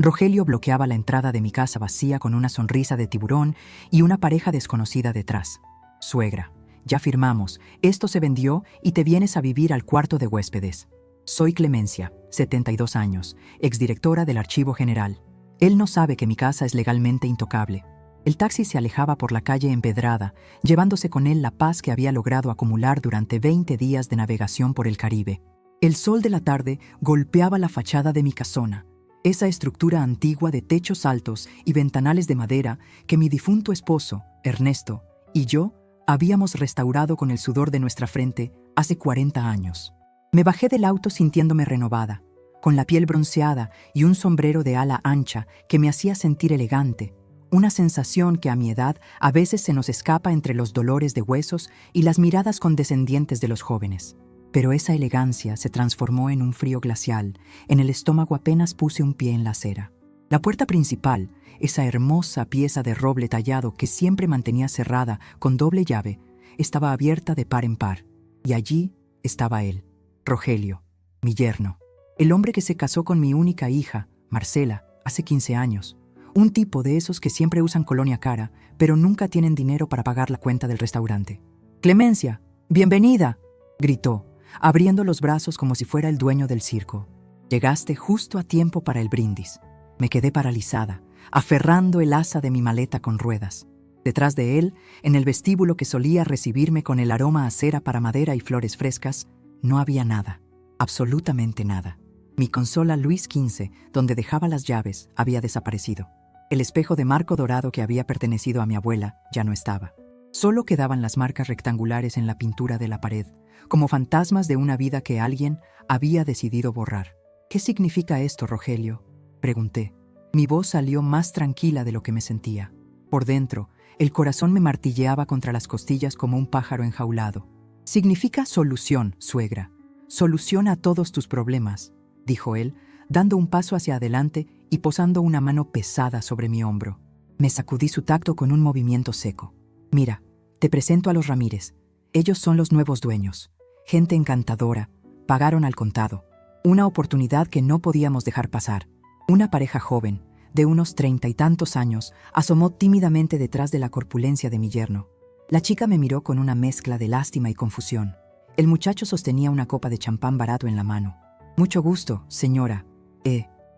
Rogelio bloqueaba la entrada de mi casa vacía con una sonrisa de tiburón y una pareja desconocida detrás. Suegra, ya firmamos, esto se vendió y te vienes a vivir al cuarto de huéspedes. Soy Clemencia, 72 años, exdirectora del Archivo General. Él no sabe que mi casa es legalmente intocable. El taxi se alejaba por la calle empedrada, llevándose con él la paz que había logrado acumular durante 20 días de navegación por el Caribe. El sol de la tarde golpeaba la fachada de mi casona, esa estructura antigua de techos altos y ventanales de madera que mi difunto esposo, Ernesto, y yo habíamos restaurado con el sudor de nuestra frente hace 40 años. Me bajé del auto sintiéndome renovada, con la piel bronceada y un sombrero de ala ancha que me hacía sentir elegante, una sensación que a mi edad a veces se nos escapa entre los dolores de huesos y las miradas condescendientes de los jóvenes. Pero esa elegancia se transformó en un frío glacial. En el estómago apenas puse un pie en la acera. La puerta principal, esa hermosa pieza de roble tallado que siempre mantenía cerrada con doble llave, estaba abierta de par en par. Y allí estaba él, Rogelio, mi yerno, el hombre que se casó con mi única hija, Marcela, hace 15 años. Un tipo de esos que siempre usan colonia cara, pero nunca tienen dinero para pagar la cuenta del restaurante. «Clemencia, bienvenida», gritó, abriendo los brazos como si fuera el dueño del circo. Llegaste justo a tiempo para el brindis. Me quedé paralizada, aferrando el asa de mi maleta con ruedas. Detrás de él, en el vestíbulo que solía recibirme con el aroma a cera para madera y flores frescas, no había nada, absolutamente nada. Mi consola Luis XV, donde dejaba las llaves, había desaparecido. El espejo de marco dorado que había pertenecido a mi abuela ya no estaba. Solo quedaban las marcas rectangulares en la pintura de la pared, como fantasmas de una vida que alguien había decidido borrar. «¿Qué significa esto, Rogelio?», pregunté. Mi voz salió más tranquila de lo que me sentía. Por dentro, el corazón me martilleaba contra las costillas como un pájaro enjaulado. «Significa solución, suegra. Solución a todos tus problemas», dijo él, dando un paso hacia adelante y posando una mano pesada sobre mi hombro. Me sacudí su tacto con un movimiento seco. «Mira, te presento a los Ramírez. Ellos son los nuevos dueños. Gente encantadora. Pagaron al contado. Una oportunidad que no podíamos dejar pasar». Una pareja joven, de unos 30 y tantos años, asomó tímidamente detrás de la corpulencia de mi yerno. La chica me miró con una mezcla de lástima y confusión. El muchacho sostenía una copa de champán barato en la mano. «Mucho gusto, señora.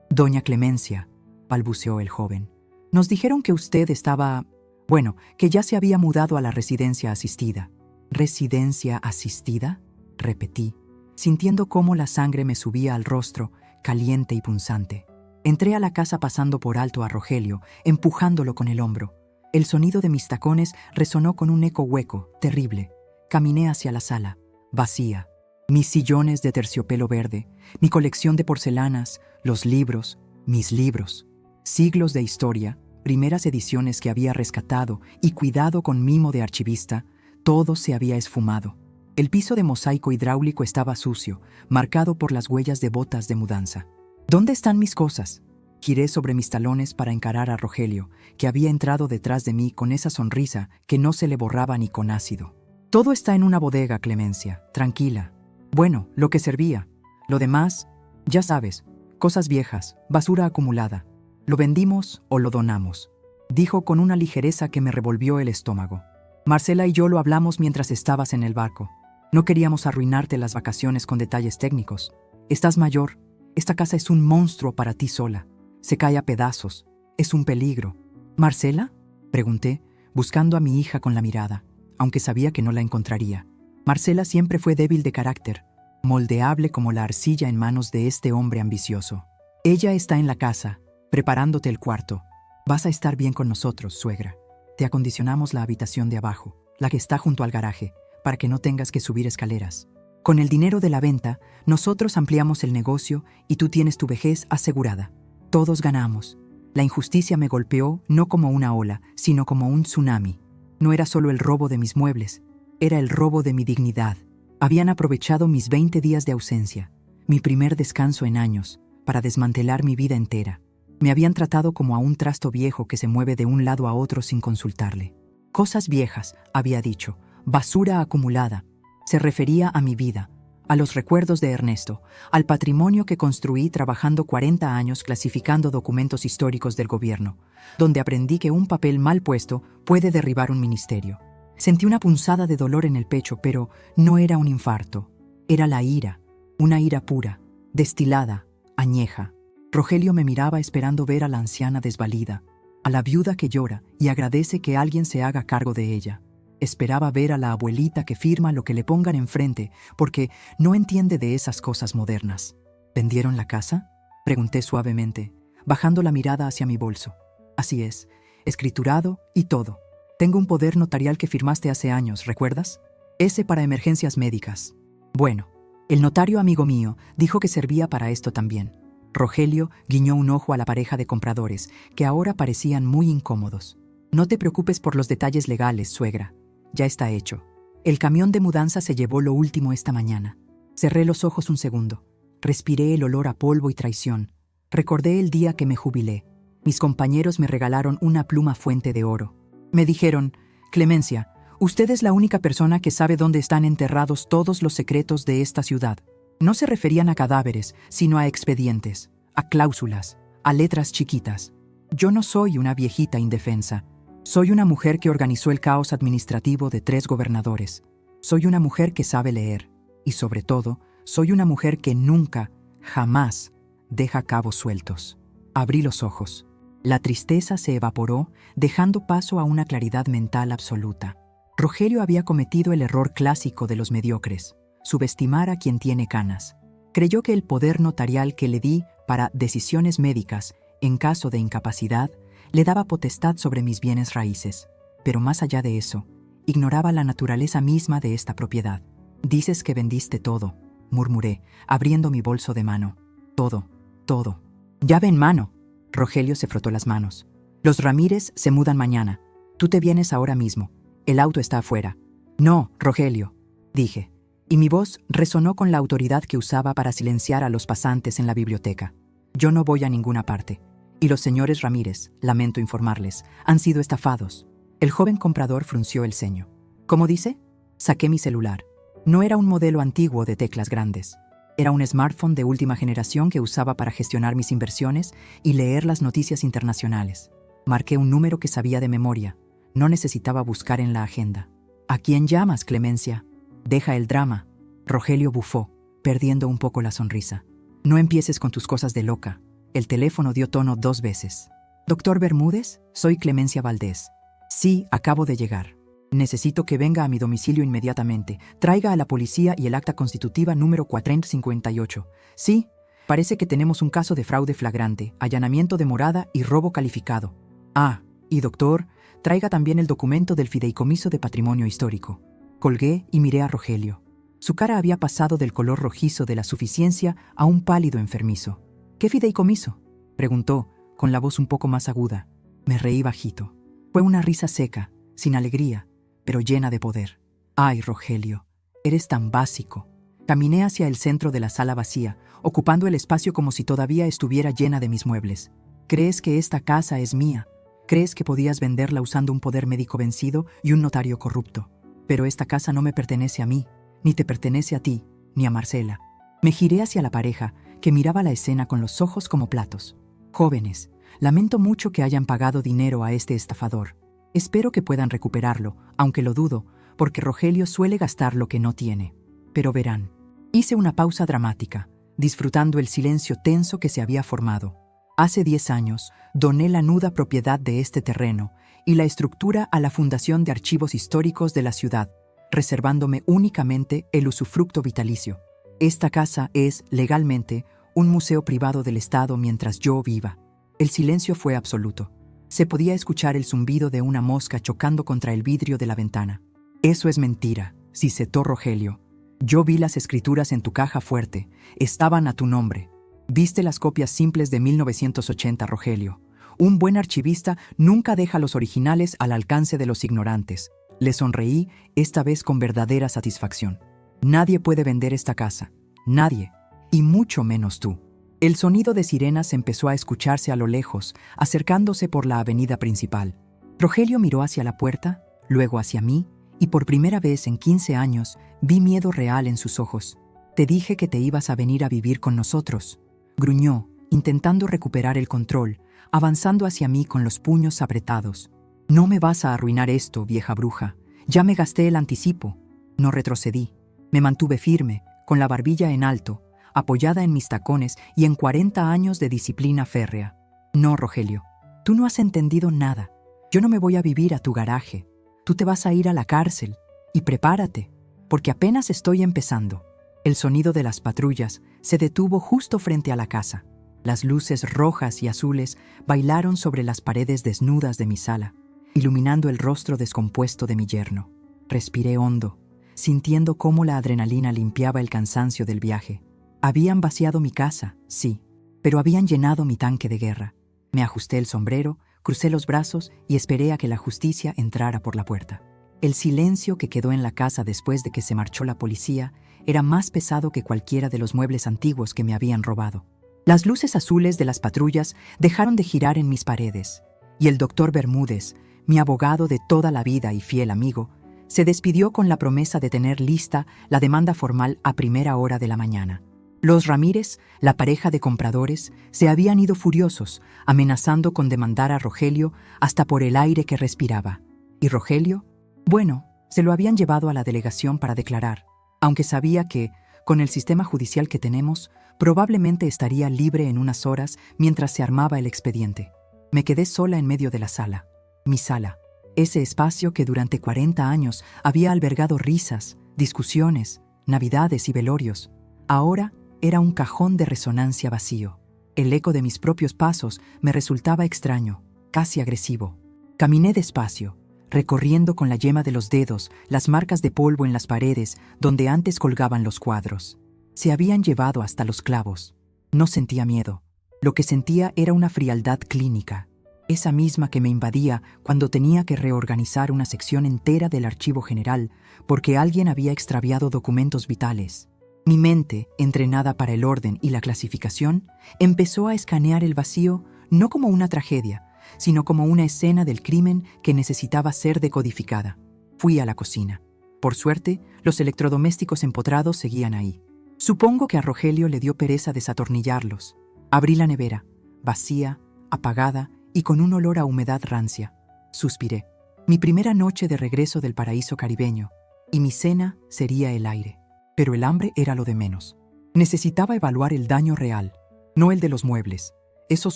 Doña Clemencia», balbuceó el joven. «Nos dijeron que usted estaba... Bueno, que ya se había mudado a la residencia asistida». «¿Residencia asistida?», repetí, sintiendo cómo la sangre me subía al rostro, caliente y punzante. Entré a la casa pasando por alto a Rogelio, empujándolo con el hombro. El sonido de mis tacones resonó con un eco hueco, terrible. Caminé hacia la sala, vacía. Mis sillones de terciopelo verde, mi colección de porcelanas, los libros, mis libros. Siglos de historia, primeras ediciones que había rescatado y cuidado con mimo de archivista, todo se había esfumado. El piso de mosaico hidráulico estaba sucio, marcado por las huellas de botas de mudanza. «¿Dónde están mis cosas?». Giré sobre mis talones para encarar a Rogelio, que había entrado detrás de mí con esa sonrisa que no se le borraba ni con ácido. «Todo está en una bodega, Clemencia, tranquila. Bueno, lo que servía. Lo demás, ya sabes, cosas viejas, basura acumulada. Lo vendimos o lo donamos», dijo con una ligereza que me revolvió el estómago. «Marcela y yo lo hablamos mientras estabas en el barco. No queríamos arruinarte las vacaciones con detalles técnicos. Estás mayor. Esta casa es un monstruo para ti sola. Se cae a pedazos. Es un peligro». «¿Marcela?», pregunté, buscando a mi hija con la mirada, aunque sabía que no la encontraría. Marcela siempre fue débil de carácter, moldeable como la arcilla en manos de este hombre ambicioso. «Ella está en la casa, preparándote el cuarto. Vas a estar bien con nosotros, suegra. Te acondicionamos la habitación de abajo, la que está junto al garaje, para que no tengas que subir escaleras. Con el dinero de la venta, nosotros ampliamos el negocio y tú tienes tu vejez asegurada. Todos ganamos». La injusticia me golpeó no como una ola, sino como un tsunami. No era solo el robo de mis muebles, era el robo de mi dignidad. Habían aprovechado mis 20 días de ausencia, mi primer descanso en años, para desmantelar mi vida entera. Me habían tratado como a un trasto viejo que se mueve de un lado a otro sin consultarle. «Cosas viejas», había dicho, «basura acumulada». Se refería a mi vida, a los recuerdos de Ernesto, al patrimonio que construí trabajando 40 años clasificando documentos históricos del gobierno, donde aprendí que un papel mal puesto puede derribar un ministerio. Sentí una punzada de dolor en el pecho, pero no era un infarto. Era la ira, una ira pura, destilada, añeja. Rogelio me miraba esperando ver a la anciana desvalida, a la viuda que llora y agradece que alguien se haga cargo de ella. Esperaba ver a la abuelita que firma lo que le pongan enfrente, porque no entiende de esas cosas modernas. ¿Vendieron la casa?, pregunté suavemente, bajando la mirada hacia mi bolso. Así es, escriturado y todo. Tengo un poder notarial que firmaste hace años, ¿recuerdas? Ese para emergencias médicas. Bueno, el notario amigo mío dijo que servía para esto también. Rogelio guiñó un ojo a la pareja de compradores, que ahora parecían muy incómodos. No te preocupes por los detalles legales, suegra. Ya está hecho. El camión de mudanza se llevó lo último esta mañana. Cerré los ojos un segundo. Respiré el olor a polvo y traición. Recordé el día que me jubilé. Mis compañeros me regalaron una pluma fuente de oro. Me dijeron, Clemencia, usted es la única persona que sabe dónde están enterrados todos los secretos de esta ciudad. No se referían a cadáveres, sino a expedientes, a cláusulas, a letras chiquitas. Yo no soy una viejita indefensa. Soy una mujer que organizó el caos administrativo de 3 gobernadores. Soy una mujer que sabe leer. Y sobre todo, soy una mujer que nunca, jamás, deja cabos sueltos. Abrí los ojos. La tristeza se evaporó, dejando paso a una claridad mental absoluta. Rogelio había cometido el error clásico de los mediocres: subestimar a quien tiene canas. Creyó que el poder notarial que le di para decisiones médicas, en caso de incapacidad, le daba potestad sobre mis bienes raíces. Pero más allá de eso, ignoraba la naturaleza misma de esta propiedad. Dices que vendiste todo, murmuré, abriendo mi bolso de mano. Todo, todo. Llave en mano. Rogelio se frotó las manos. Los Ramírez se mudan mañana. Tú te vienes ahora mismo. El auto está afuera. No, Rogelio, dije, y mi voz resonó con la autoridad que usaba para silenciar a los pasantes en la biblioteca. Yo no voy a ninguna parte. Y los señores Ramírez, lamento informarles, han sido estafados. El joven comprador frunció el ceño. ¿Cómo dice? Saqué mi celular. No era un modelo antiguo de teclas grandes. Era un smartphone de última generación que usaba para gestionar mis inversiones y leer las noticias internacionales. Marqué un número que sabía de memoria. No necesitaba buscar en la agenda. ¿A quién llamas, Clemencia? Deja el drama. Rogelio bufó, perdiendo un poco la sonrisa. No empieces con tus cosas de loca. El teléfono dio tono 2 veces. «Doctor Bermúdez, soy Clemencia Valdés. Sí, acabo de llegar. Necesito que venga a mi domicilio inmediatamente. Traiga a la policía y el acta constitutiva número 458. Sí, parece que tenemos un caso de fraude flagrante, allanamiento de morada y robo calificado. Ah, y doctor, traiga también el documento del fideicomiso de patrimonio histórico». Colgué y miré a Rogelio. Su cara había pasado del color rojizo de la suficiencia a un pálido enfermizo. «¿Qué fideicomiso?», preguntó, con la voz un poco más aguda. Me reí bajito. Fue una risa seca, sin alegría, pero llena de poder. «Ay, Rogelio, eres tan básico». Caminé hacia el centro de la sala vacía, ocupando el espacio como si todavía estuviera llena de mis muebles. «¿Crees que esta casa es mía? ¿Crees que podías venderla usando un poder médico vencido y un notario corrupto? Pero esta casa no me pertenece a mí, ni te pertenece a ti, ni a Marcela». Me giré hacia la pareja, que miraba la escena con los ojos como platos. «Jóvenes, lamento mucho que hayan pagado dinero a este estafador. Espero que puedan recuperarlo, aunque lo dudo, porque Rogelio suele gastar lo que no tiene. Pero verán». Hice una pausa dramática, disfrutando el silencio tenso que se había formado. Hace 10 años, doné la nuda propiedad de este terreno y la estructura a la Fundación de Archivos Históricos de la ciudad, reservándome únicamente el usufructo vitalicio. Esta casa es, legalmente, un museo privado del Estado mientras yo viva. El silencio fue absoluto. Se podía escuchar el zumbido de una mosca chocando contra el vidrio de la ventana. «Eso es mentira», sisetó Rogelio. «Yo vi las escrituras en tu caja fuerte. Estaban a tu nombre. Viste las copias simples de 1980, Rogelio. Un buen archivista nunca deja los originales al alcance de los ignorantes». Le sonreí, esta vez con verdadera satisfacción. «Nadie puede vender esta casa. Nadie. Y mucho menos tú». El sonido de sirenas empezó a escucharse a lo lejos, acercándose por la avenida principal. Rogelio miró hacia la puerta, luego hacia mí, y por primera vez en 15 años vi miedo real en sus ojos. Te dije que te ibas a venir a vivir con nosotros. Gruñó, intentando recuperar el control, avanzando hacia mí con los puños apretados. No me vas a arruinar esto, vieja bruja. Ya me gasté el anticipo. No retrocedí. Me mantuve firme, con la barbilla en alto, apoyada en mis tacones y en 40 años de disciplina férrea. No, Rogelio, tú no has entendido nada. Yo no me voy a vivir a tu garaje. Tú te vas a ir a la cárcel. Y prepárate, porque apenas estoy empezando. El sonido de las patrullas se detuvo justo frente a la casa. Las luces rojas y azules bailaron sobre las paredes desnudas de mi sala, iluminando el rostro descompuesto de mi yerno. Respiré hondo, sintiendo cómo la adrenalina limpiaba el cansancio del viaje. Habían vaciado mi casa, sí, pero habían llenado mi tanque de guerra. Me ajusté el sombrero, crucé los brazos y esperé a que la justicia entrara por la puerta. El silencio que quedó en la casa después de que se marchó la policía era más pesado que cualquiera de los muebles antiguos que me habían robado. Las luces azules de las patrullas dejaron de girar en mis paredes, y el doctor Bermúdez, mi abogado de toda la vida y fiel amigo, se despidió con la promesa de tener lista la demanda formal a primera hora de la mañana. Los Ramírez, la pareja de compradores, se habían ido furiosos, amenazando con demandar a Rogelio hasta por el aire que respiraba. ¿Y Rogelio? Bueno, se lo habían llevado a la delegación para declarar, aunque sabía que, con el sistema judicial que tenemos, probablemente estaría libre en unas horas mientras se armaba el expediente. Me quedé sola en medio de la sala. Mi sala, ese espacio que durante 40 años había albergado risas, discusiones, navidades y velorios, ahora era un cajón de resonancia vacío. El eco de mis propios pasos me resultaba extraño, casi agresivo. Caminé despacio, recorriendo con la yema de los dedos las marcas de polvo en las paredes donde antes colgaban los cuadros. Se habían llevado hasta los clavos. No sentía miedo. Lo que sentía era una frialdad clínica, esa misma que me invadía cuando tenía que reorganizar una sección entera del archivo general porque alguien había extraviado documentos vitales. Mi mente, entrenada para el orden y la clasificación, empezó a escanear el vacío no como una tragedia, sino como una escena del crimen que necesitaba ser decodificada. Fui a la cocina. Por suerte, los electrodomésticos empotrados seguían ahí. Supongo que a Rogelio le dio pereza desatornillarlos. Abrí la nevera, vacía, apagada y con un olor a humedad rancia. Suspiré. Mi primera noche de regreso del paraíso caribeño, y mi cena sería el aire. Pero el hambre era lo de menos. Necesitaba evaluar el daño real, no el de los muebles. Esos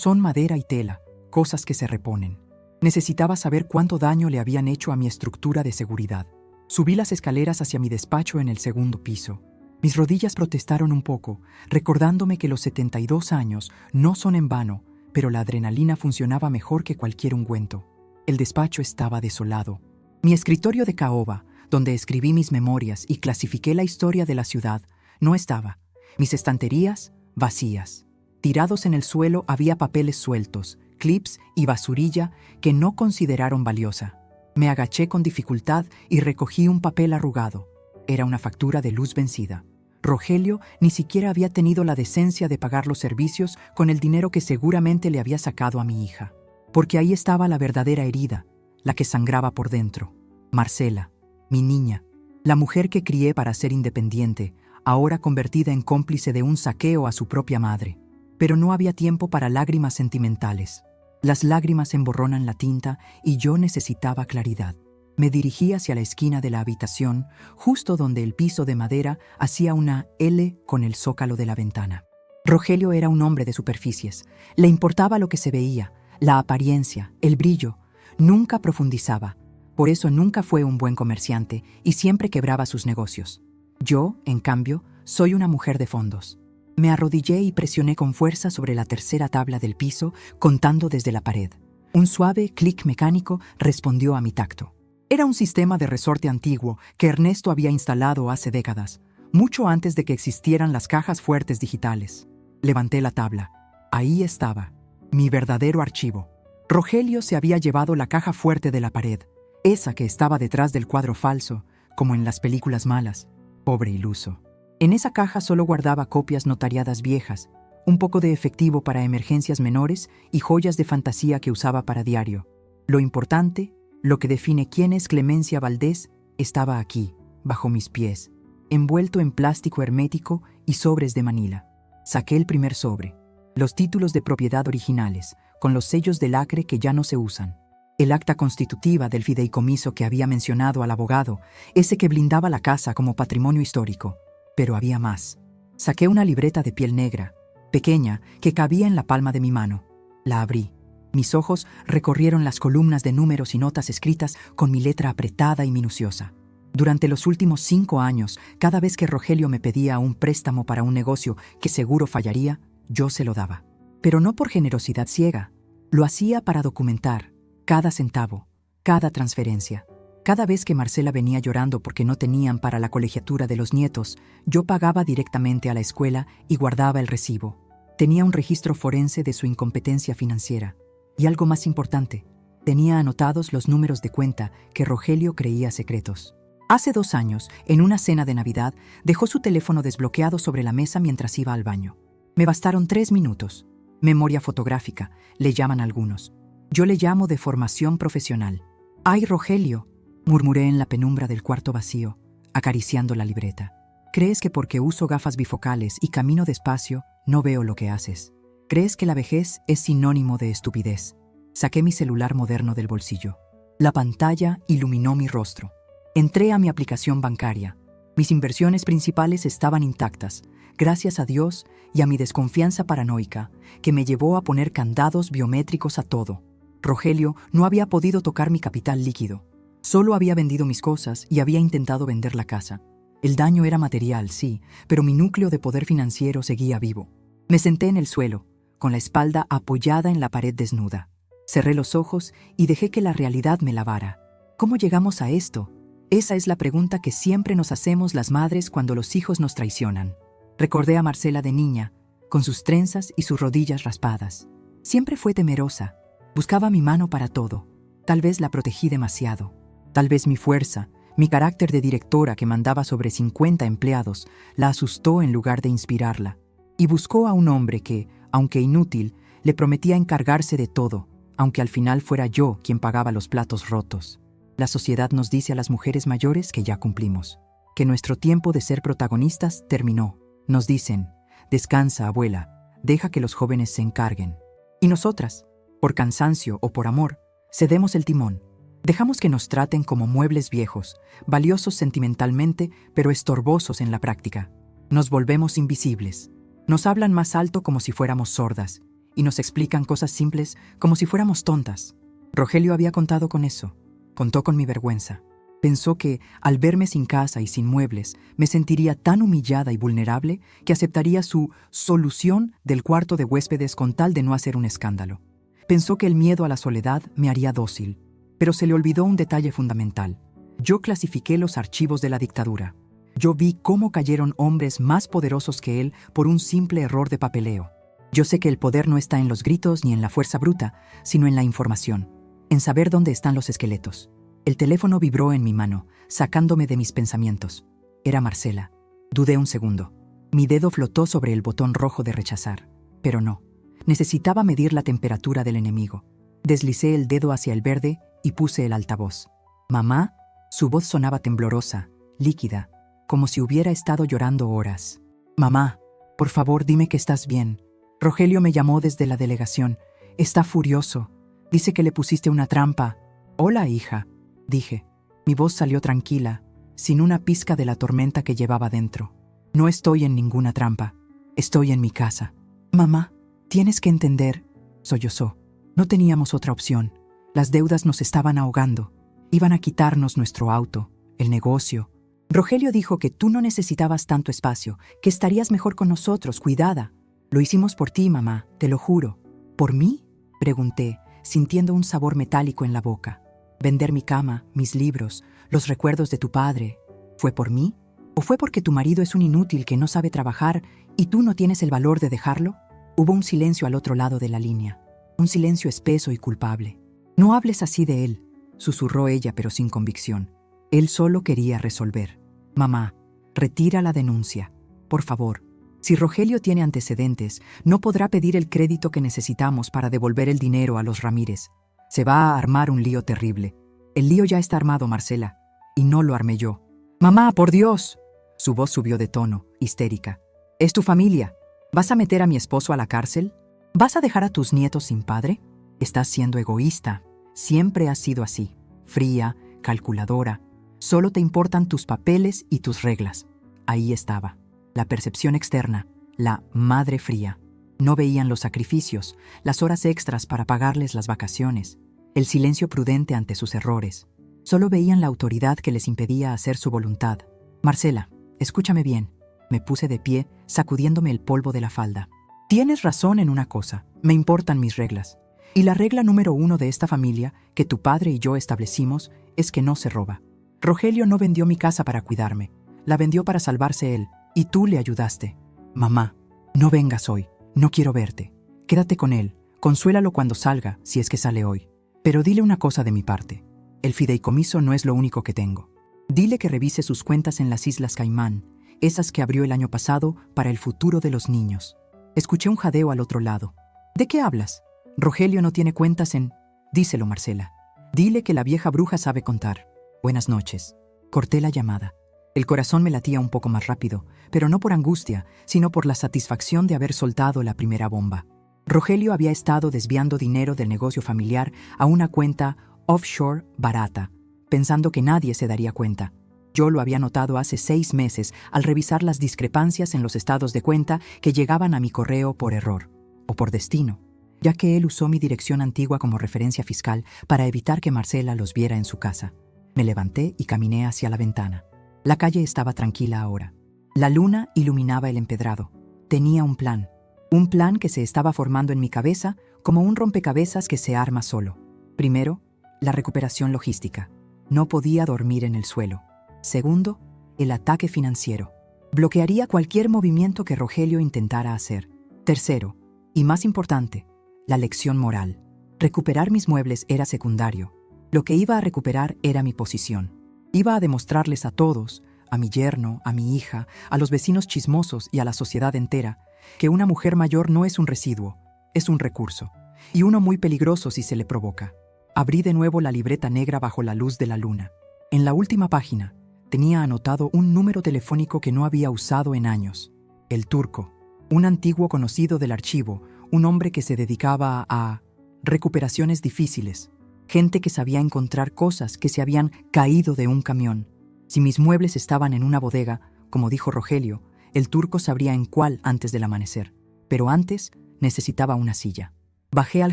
son madera y tela, cosas que se reponen. Necesitaba saber cuánto daño le habían hecho a mi estructura de seguridad. Subí las escaleras hacia mi despacho en el segundo piso. Mis rodillas protestaron un poco, recordándome que los 72 años no son en vano, pero la adrenalina funcionaba mejor que cualquier ungüento. El despacho estaba desolado. Mi escritorio de caoba, donde escribí mis memorias y clasifiqué la historia de la ciudad, no estaba. Mis estanterías, vacías. Tirados en el suelo había papeles sueltos, clips y basurilla que no consideraron valiosa. Me agaché con dificultad y recogí un papel arrugado. Era una factura de luz vencida. Rogelio ni siquiera había tenido la decencia de pagar los servicios con el dinero que seguramente le había sacado a mi hija. Porque ahí estaba la verdadera herida, la que sangraba por dentro. Marcela, mi niña, la mujer que crié para ser independiente, ahora convertida en cómplice de un saqueo a su propia madre. Pero no había tiempo para lágrimas sentimentales. Las lágrimas emborronan la tinta y yo necesitaba claridad. Me dirigí hacia la esquina de la habitación, justo donde el piso de madera hacía una L con el zócalo de la ventana. Rogelio era un hombre de superficies. Le importaba lo que se veía, la apariencia, el brillo. Nunca profundizaba. Por eso nunca fue un buen comerciante y siempre quebraba sus negocios. Yo, en cambio, soy una mujer de fondos. Me arrodillé y presioné con fuerza sobre la tercera tabla del piso, contando desde la pared. Un suave clic mecánico respondió a mi tacto. Era un sistema de resorte antiguo que Ernesto había instalado hace décadas, mucho antes de que existieran las cajas fuertes digitales. Levanté la tabla. Ahí estaba, mi verdadero archivo. Rogelio se había llevado la caja fuerte de la pared, esa que estaba detrás del cuadro falso, como en las películas malas. Pobre iluso. En esa caja solo guardaba copias notariadas viejas, un poco de efectivo para emergencias menores y joyas de fantasía que usaba para diario. Lo importante, lo que define quién es Clemencia Valdés, estaba aquí, bajo mis pies. envuelto en plástico hermético y sobres de Manila. Saqué el primer sobre. Los títulos de propiedad originales, con los sellos de lacre que ya no se usan. El acta constitutiva del fideicomiso que había mencionado al abogado, ese que blindaba la casa como patrimonio histórico. Pero había más. Saqué una libreta de piel negra, pequeña, que cabía en la palma de mi mano. La abrí. Mis ojos recorrieron las columnas de números y notas escritas con mi letra apretada y minuciosa. Durante los últimos 5 años, cada vez que Rogelio me pedía un préstamo para un negocio que seguro fallaría, yo se lo daba. Pero no por generosidad ciega. Lo hacía para documentar cada centavo, cada transferencia. Cada vez que Marcela venía llorando porque no tenían para la colegiatura de los nietos, yo pagaba directamente a la escuela y guardaba el recibo. Tenía un registro forense de su incompetencia financiera. Y algo más importante, tenía anotados los números de cuenta que Rogelio creía secretos. Hace 2 años, en una cena de Navidad, dejó su teléfono desbloqueado sobre la mesa mientras iba al baño. Me bastaron 3 minutos. Memoria fotográfica, le llaman algunos. Yo le llamo de formación profesional. ¡Ay, Rogelio!, murmuré en la penumbra del cuarto vacío, acariciando la libreta. ¿Crees que porque uso gafas bifocales y camino despacio, no veo lo que haces? ¿Crees que la vejez es sinónimo de estupidez? Saqué mi celular moderno del bolsillo. La pantalla iluminó mi rostro. Entré a mi aplicación bancaria. Mis inversiones principales estaban intactas, gracias a Dios y a mi desconfianza paranoica, que me llevó a poner candados biométricos a todo. Rogelio no había podido tocar mi capital líquido. Solo había vendido mis cosas y había intentado vender la casa. El daño era material, sí, pero mi núcleo de poder financiero seguía vivo. Me senté en el suelo, con la espalda apoyada en la pared desnuda. Cerré los ojos y dejé que la realidad me lavara. ¿Cómo llegamos a esto? Esa es la pregunta que siempre nos hacemos las madres cuando los hijos nos traicionan. Recordé a Marcela de niña, con sus trenzas y sus rodillas raspadas. Siempre fue temerosa. Buscaba mi mano para todo. Tal vez la protegí demasiado. Tal vez mi fuerza, mi carácter de directora que mandaba sobre 50 empleados, la asustó en lugar de inspirarla. Y buscó a un hombre que, aunque inútil, le prometía encargarse de todo, aunque al final fuera yo quien pagaba los platos rotos. La sociedad nos dice a las mujeres mayores que ya cumplimos, que nuestro tiempo de ser protagonistas terminó. Nos dicen, descansa, abuela, deja que los jóvenes se encarguen. Y nosotras, por cansancio o por amor, cedemos el timón. Dejamos que nos traten como muebles viejos, valiosos sentimentalmente, pero estorbosos en la práctica. Nos volvemos invisibles. Nos hablan más alto como si fuéramos sordas, y nos explican cosas simples como si fuéramos tontas. Rogelio había contado con eso. Contó con mi vergüenza. Pensó que, al verme sin casa y sin muebles, me sentiría tan humillada y vulnerable que aceptaría su solución del cuarto de huéspedes con tal de no hacer un escándalo. Pensó que el miedo a la soledad me haría dócil, pero se le olvidó un detalle fundamental. Yo clasifiqué los archivos de la dictadura. Yo vi cómo cayeron hombres más poderosos que él por un simple error de papeleo. Yo sé que el poder no está en los gritos ni en la fuerza bruta, sino en la información, en saber dónde están los esqueletos. El teléfono vibró en mi mano, sacándome de mis pensamientos. Era Marcela. Dudé un segundo. Mi dedo flotó sobre el botón rojo de rechazar, pero no. Necesitaba medir la temperatura del enemigo. Deslicé el dedo hacia el verde y puse el altavoz. «Mamá», su voz sonaba temblorosa, líquida, como si hubiera estado llorando horas. «Mamá, por favor, dime que estás bien. Rogelio me llamó desde la delegación. Está furioso. Dice que le pusiste una trampa». «Hola, hija», dije. Mi voz salió tranquila, sin una pizca de la tormenta que llevaba dentro. «No estoy en ninguna trampa. Estoy en mi casa». «Mamá, tienes que entender», sollozó. «No teníamos otra opción. Las deudas nos estaban ahogando. Iban a quitarnos nuestro auto, el negocio. Rogelio dijo que tú no necesitabas tanto espacio, que estarías mejor con nosotros, cuidada. Lo hicimos por ti, mamá, te lo juro». «¿Por mí?», pregunté, sintiendo un sabor metálico en la boca. «Vender mi cama, mis libros, los recuerdos de tu padre. ¿Fue por mí? ¿O fue porque tu marido es un inútil que no sabe trabajar y tú no tienes el valor de dejarlo?» Hubo un silencio al otro lado de la línea, un silencio espeso y culpable. «No hables así de él», susurró ella, pero sin convicción. Él solo quería resolver. «Mamá, retira la denuncia, por favor. Si Rogelio tiene antecedentes, no podrá pedir el crédito que necesitamos para devolver el dinero a los Ramírez. Se va a armar un lío terrible. El lío ya está armado, Marcela, y no lo armé yo». «Mamá, por Dios». Su voz subió de tono, histérica. «¿Es tu familia? ¿Vas a meter a mi esposo a la cárcel? ¿Vas a dejar a tus nietos sin padre? Estás siendo egoísta. Siempre has sido así. Fría, calculadora. Solo te importan tus papeles y tus reglas». Ahí estaba. La percepción externa, la madre fría. No veían los sacrificios, las horas extras para pagarles las vacaciones, el silencio prudente ante sus errores. Solo veían la autoridad que les impedía hacer su voluntad. «Marcela, escúchame bien». Me puse de pie, sacudiéndome el polvo de la falda. «Tienes razón en una cosa. Me importan mis reglas. Y la regla número 1 de esta familia, que tu padre y yo establecimos, es que no se roba. Rogelio no vendió mi casa para cuidarme. La vendió para salvarse él, y tú le ayudaste. Mamá, no vengas hoy. No quiero verte. Quédate con él. Consuélalo cuando salga, si es que sale hoy. Pero dile una cosa de mi parte. El fideicomiso no es lo único que tengo. Dile que revise sus cuentas en las Islas Caimán, esas que abrió el año pasado para el futuro de los niños». Escuché un jadeo al otro lado. «¿De qué hablas? Rogelio no tiene cuentas en...» «Díselo, Marcela. Dile que la vieja bruja sabe contar. Buenas noches». Corté la llamada. El corazón me latía un poco más rápido, pero no por angustia, sino por la satisfacción de haber soltado la primera bomba. Rogelio había estado desviando dinero del negocio familiar a una cuenta offshore barata, pensando que nadie se daría cuenta. Yo lo había notado hace 6 meses al revisar las discrepancias en los estados de cuenta que llegaban a mi correo por error, o por destino, ya que él usó mi dirección antigua como referencia fiscal para evitar que Marcela los viera en su casa. Me levanté y caminé hacia la ventana. La calle estaba tranquila ahora. La luna iluminaba el empedrado. Tenía un plan que se estaba formando en mi cabeza como un rompecabezas que se arma solo. Primero, la recuperación logística. No podía dormir en el suelo. Segundo, el ataque financiero. Bloquearía cualquier movimiento que Rogelio intentara hacer. Tercero, y más importante, la lección moral. Recuperar mis muebles era secundario. Lo que iba a recuperar era mi posición. Iba a demostrarles a todos, a mi yerno, a mi hija, a los vecinos chismosos y a la sociedad entera, que una mujer mayor no es un residuo, es un recurso, y uno muy peligroso si se le provoca. Abrí de nuevo la libreta negra bajo la luz de la luna. En la última página, tenía anotado un número telefónico que no había usado en años. El Turco, un antiguo conocido del archivo, un hombre que se dedicaba a recuperaciones difíciles, gente que sabía encontrar cosas que se habían caído de un camión. Si mis muebles estaban en una bodega, como dijo Rogelio, el Turco sabría en cuál antes del amanecer. Pero antes necesitaba una silla. Bajé al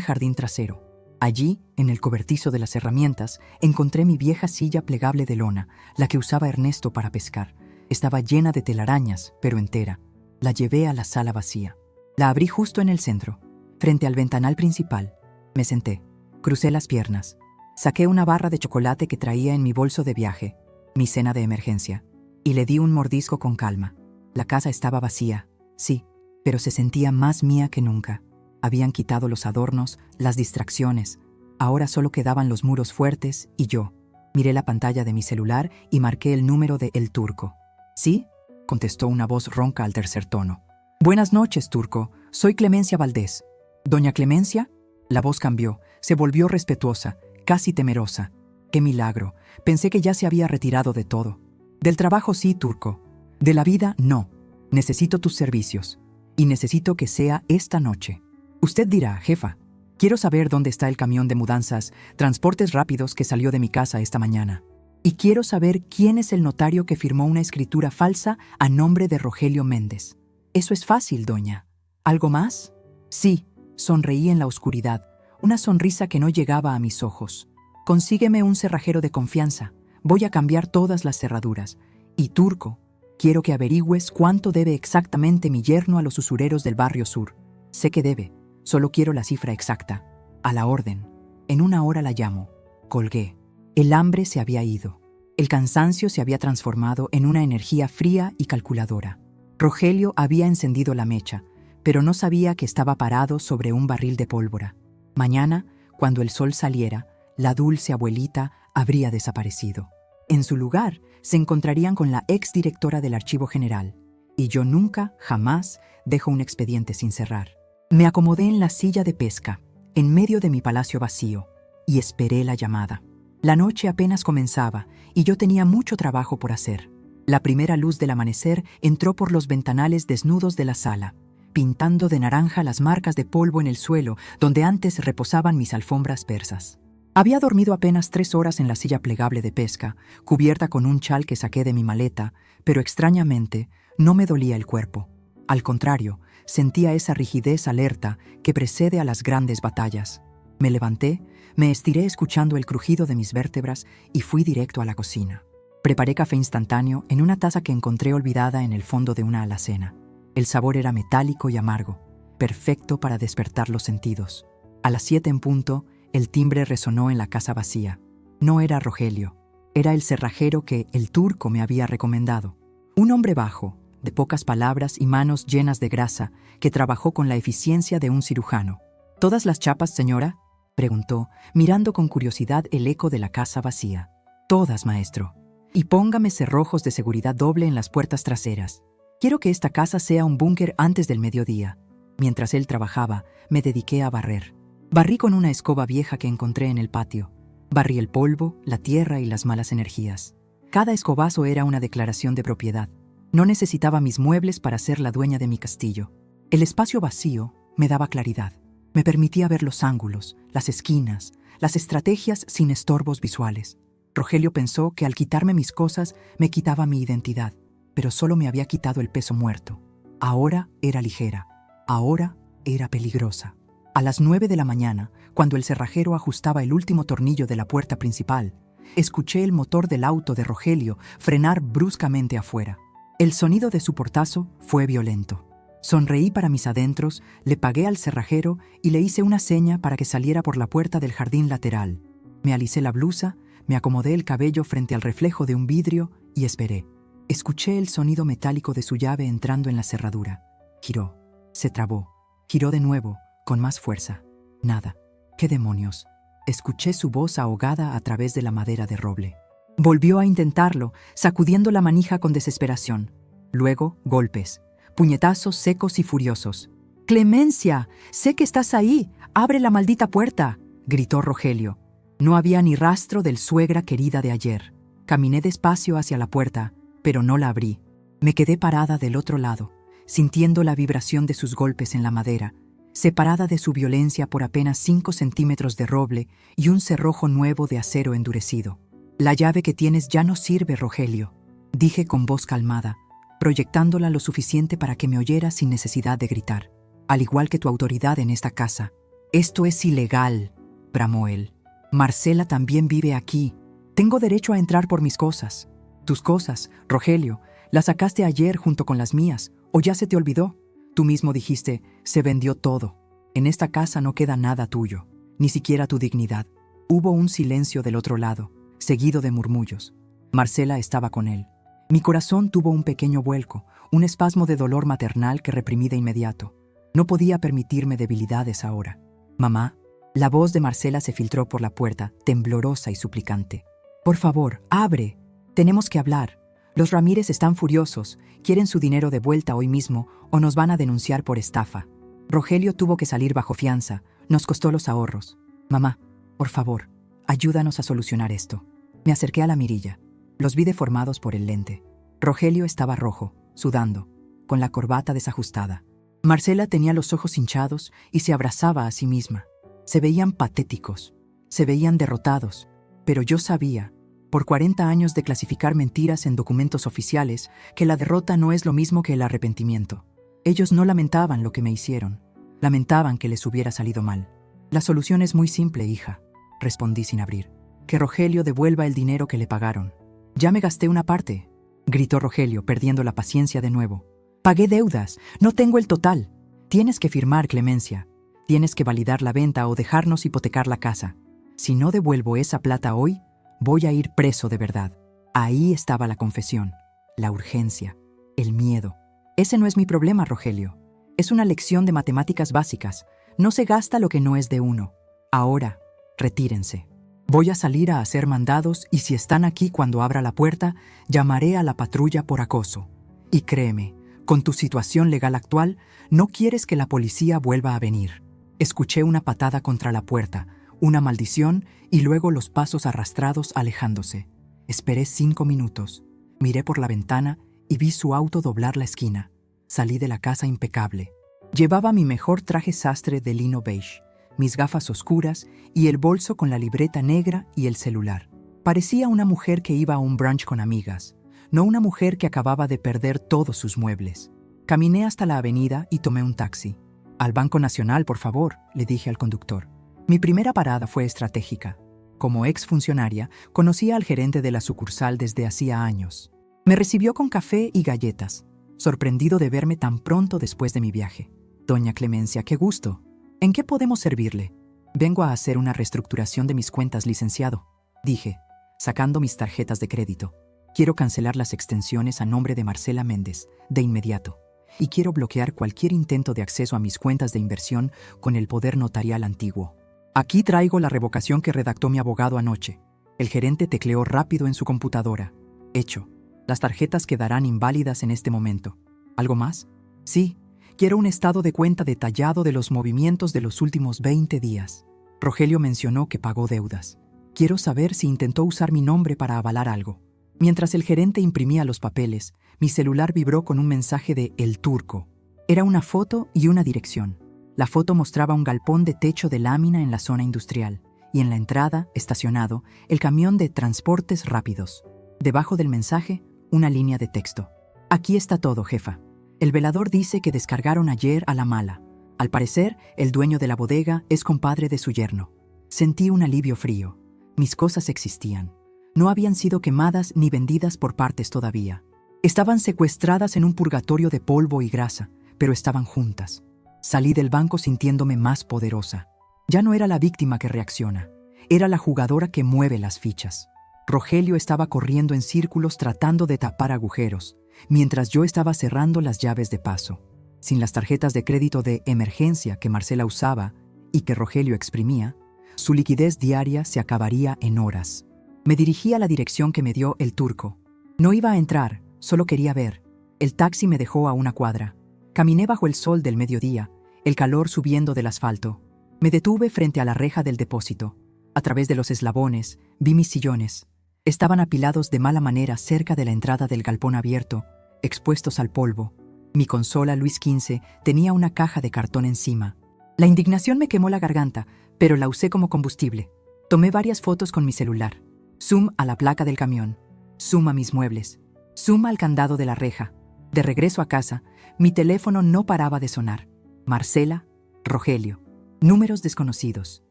jardín trasero. Allí, en el cobertizo de las herramientas, encontré mi vieja silla plegable de lona, la que usaba Ernesto para pescar. Estaba llena de telarañas, pero entera. La llevé a la sala vacía. La abrí justo en el centro, frente al ventanal principal. Me senté, crucé las piernas. Saqué una barra de chocolate que traía en mi bolso de viaje, mi cena de emergencia, y le di un mordisco con calma. La casa estaba vacía, sí, pero se sentía más mía que nunca. Habían quitado los adornos, las distracciones. Ahora solo quedaban los muros fuertes y yo. Miré la pantalla de mi celular y marqué el número de El Turco. «¿Sí?», contestó una voz ronca al tercer tono. «Buenas noches, Turco. Soy Clemencia Valdés». «¿Doña Clemencia?». La voz cambió, se volvió respetuosa, casi temerosa. «Qué milagro. Pensé que ya se había retirado de todo». «Del trabajo sí, Turco. De la vida no. Necesito tus servicios. Y necesito que sea esta noche». «Usted dirá, jefa, quiero saber dónde está el camión de mudanzas, transportes rápidos que salió de mi casa esta mañana. Y quiero saber quién es el notario que firmó una escritura falsa a nombre de Rogelio Méndez». «Eso es fácil, doña». «¿Algo más?». «Sí», sonreí en la oscuridad, una sonrisa que no llegaba a mis ojos. «Consígueme un cerrajero de confianza. Voy a cambiar todas las cerraduras. Y Turco, quiero que averigües cuánto debe exactamente mi yerno a los usureros del barrio sur. Sé que debe. Solo quiero la cifra exacta. A la orden. En 1 hora la llamo». Colgué. El hambre se había ido. El cansancio se había transformado en una energía fría y calculadora. Rogelio había encendido la mecha, pero no sabía que estaba parado sobre un barril de pólvora. Mañana, cuando el sol saliera, la dulce abuelita habría desaparecido. En su lugar, se encontrarían con la exdirectora del Archivo General. Y yo nunca, jamás, dejo un expediente sin cerrar. Me acomodé en la silla de pesca, en medio de mi palacio vacío, y esperé la llamada. La noche apenas comenzaba y yo tenía mucho trabajo por hacer. La primera luz del amanecer entró por los ventanales desnudos de la sala, pintando de naranja las marcas de polvo en el suelo donde antes reposaban mis alfombras persas. Había dormido apenas 3 horas en la silla plegable de pesca, cubierta con un chal que saqué de mi maleta, pero extrañamente no me dolía el cuerpo. Al contrario, sentía esa rigidez alerta que precede a las grandes batallas. Me levanté, me estiré escuchando el crujido de mis vértebras y fui directo a la cocina. Preparé café instantáneo en una taza que encontré olvidada en el fondo de una alacena. El sabor era metálico y amargo, perfecto para despertar los sentidos. A las 7 en punto, el timbre resonó en la casa vacía. No era Rogelio, era el cerrajero que el turco me había recomendado. Un hombre bajo, de pocas palabras y manos llenas de grasa, que trabajó con la eficiencia de un cirujano. ¿Todas las chapas, señora?, preguntó, mirando con curiosidad el eco de la casa vacía. Todas, maestro. Y póngame cerrojos de seguridad doble en las puertas traseras. Quiero que esta casa sea un búnker antes del mediodía. Mientras él trabajaba, me dediqué a barrer. Barrí con una escoba vieja que encontré en el patio. Barrí el polvo, la tierra y las malas energías. Cada escobazo era una declaración de propiedad. No necesitaba mis muebles para ser la dueña de mi castillo. El espacio vacío me daba claridad. Me permitía ver los ángulos, las esquinas, las estrategias sin estorbos visuales. Rogelio pensó que al quitarme mis cosas me quitaba mi identidad, pero solo me había quitado el peso muerto. Ahora era ligera. Ahora era peligrosa. A las 9 de la mañana, cuando el cerrajero ajustaba el último tornillo de la puerta principal, escuché el motor del auto de Rogelio frenar bruscamente afuera. El sonido de su portazo fue violento. Sonreí para mis adentros, le pagué al cerrajero y le hice una seña para que saliera por la puerta del jardín lateral. Me alisé la blusa, me acomodé el cabello frente al reflejo de un vidrio y esperé. Escuché el sonido metálico de su llave entrando en la cerradura. Giró, se trabó, giró de nuevo, con más fuerza. Nada. ¿Qué demonios? Escuché su voz ahogada a través de la madera de roble. Volvió a intentarlo, sacudiendo la manija con desesperación. Luego, golpes, puñetazos secos y furiosos. «¡Clemencia! ¡Sé que estás ahí! ¡Abre la maldita puerta!», gritó Rogelio. No había ni rastro del suegra querida de ayer. Caminé despacio hacia la puerta, pero no la abrí. Me quedé parada del otro lado, sintiendo la vibración de sus golpes en la madera, separada de su violencia por apenas 5 centímetros de roble y un cerrojo nuevo de acero endurecido. «La llave que tienes ya no sirve, Rogelio», dije con voz calmada, proyectándola lo suficiente para que me oyera sin necesidad de gritar. «Al igual que tu autoridad en esta casa. Esto es ilegal», bramó él. «Marcela también vive aquí. Tengo derecho a entrar por mis cosas». «Tus cosas, Rogelio, las sacaste ayer junto con las mías, ¿o ya se te olvidó? Tú mismo dijiste, se vendió todo. En esta casa no queda nada tuyo, ni siquiera tu dignidad». Hubo un silencio del otro lado, seguido de murmullos. Marcela estaba con él. Mi corazón tuvo un pequeño vuelco, un espasmo de dolor maternal que reprimí de inmediato. No podía permitirme debilidades ahora. «Mamá», la voz de Marcela se filtró por la puerta, temblorosa y suplicante. «Por favor, abre. Tenemos que hablar. Los Ramírez están furiosos, quieren su dinero de vuelta hoy mismo o nos van a denunciar por estafa. Rogelio tuvo que salir bajo fianza, nos costó los ahorros. Mamá, por favor, ayúdanos a solucionar esto». Me acerqué a la mirilla. Los vi deformados por el lente. Rogelio estaba rojo, sudando, con la corbata desajustada. Marcela tenía los ojos hinchados y se abrazaba a sí misma. Se veían patéticos, se veían derrotados, pero yo sabía, por 40 años de clasificar mentiras en documentos oficiales, que la derrota no es lo mismo que el arrepentimiento. Ellos no lamentaban lo que me hicieron, lamentaban que les hubiera salido mal. «La solución es muy simple, hija», respondí sin abrir. «Que Rogelio devuelva el dinero que le pagaron». «Ya me gasté una parte», gritó Rogelio, perdiendo la paciencia de nuevo. «Pagué deudas, no tengo el total. Tienes que firmar, Clemencia. Tienes que validar la venta o dejarnos hipotecar la casa. Si no devuelvo esa plata hoy, voy a ir preso de verdad». Ahí estaba la confesión, la urgencia, el miedo. «Ese no es mi problema, Rogelio. Es una lección de matemáticas básicas. No se gasta lo que no es de uno. Ahora, retírense. Voy a salir a hacer mandados y si están aquí cuando abra la puerta, llamaré a la patrulla por acoso. Y créeme, con tu situación legal actual, no quieres que la policía vuelva a venir». Escuché una patada contra la puerta, una maldición y luego los pasos arrastrados alejándose. Esperé 5 minutos. Miré por la ventana y vi su auto doblar la esquina. Salí de la casa impecable. Llevaba mi mejor traje sastre de lino beige, mis gafas oscuras y el bolso con la libreta negra y el celular. Parecía una mujer que iba a un brunch con amigas, no una mujer que acababa de perder todos sus muebles. Caminé hasta la avenida y tomé un taxi. «Al Banco Nacional, por favor», le dije al conductor. Mi primera parada fue estratégica. Como exfuncionaria, conocía al gerente de la sucursal desde hacía años. Me recibió con café y galletas, sorprendido de verme tan pronto después de mi viaje. «Doña Clemencia, qué gusto. ¿En qué podemos servirle?» «Vengo a hacer una reestructuración de mis cuentas, licenciado», dije, sacando mis tarjetas de crédito. «Quiero cancelar las extensiones a nombre de Marcela Méndez, de inmediato. Y quiero bloquear cualquier intento de acceso a mis cuentas de inversión con el poder notarial antiguo. Aquí traigo la revocación que redactó mi abogado anoche». El gerente tecleó rápido en su computadora. «Hecho. Las tarjetas quedarán inválidas en este momento». «¿Algo más?» «Sí. Quiero un estado de cuenta detallado de los movimientos de los últimos 20 días. Rogelio mencionó que pagó deudas. Quiero saber si intentó usar mi nombre para avalar algo». Mientras el gerente imprimía los papeles, mi celular vibró con un mensaje de El Turco. Era una foto y una dirección. La foto mostraba un galpón de techo de lámina en la zona industrial y en la entrada, estacionado, el camión de transportes rápidos. Debajo del mensaje, una línea de texto. «Aquí está todo, jefa. El velador dice que descargaron ayer a la mala. Al parecer, el dueño de la bodega es compadre de su yerno». Sentí un alivio frío. Mis cosas existían. No habían sido quemadas ni vendidas por partes todavía. Estaban secuestradas en un purgatorio de polvo y grasa, pero estaban juntas. Salí del banco sintiéndome más poderosa. Ya no era la víctima que reacciona, era la jugadora que mueve las fichas. Rogelio estaba corriendo en círculos tratando de tapar agujeros, mientras yo estaba cerrando las llaves de paso. Sin las tarjetas de crédito de emergencia que Marcela usaba y que Rogelio exprimía, su liquidez diaria se acabaría en horas. Me dirigí a la dirección que me dio El Turco. No iba a entrar, solo quería ver. El taxi me dejó a una cuadra. Caminé bajo el sol del mediodía, el calor subiendo del asfalto. Me detuve frente a la reja del depósito. A través de los eslabones, vi mis sillones. Estaban apilados de mala manera cerca de la entrada del galpón abierto, expuestos al polvo. Mi consola Luis XV tenía una caja de cartón encima. La indignación me quemó la garganta, pero la usé como combustible. Tomé varias fotos con mi celular. Zoom a la placa del camión. Zoom a mis muebles. Zoom al candado de la reja. De regreso a casa, mi teléfono no paraba de sonar. Marcela, Rogelio. Números desconocidos.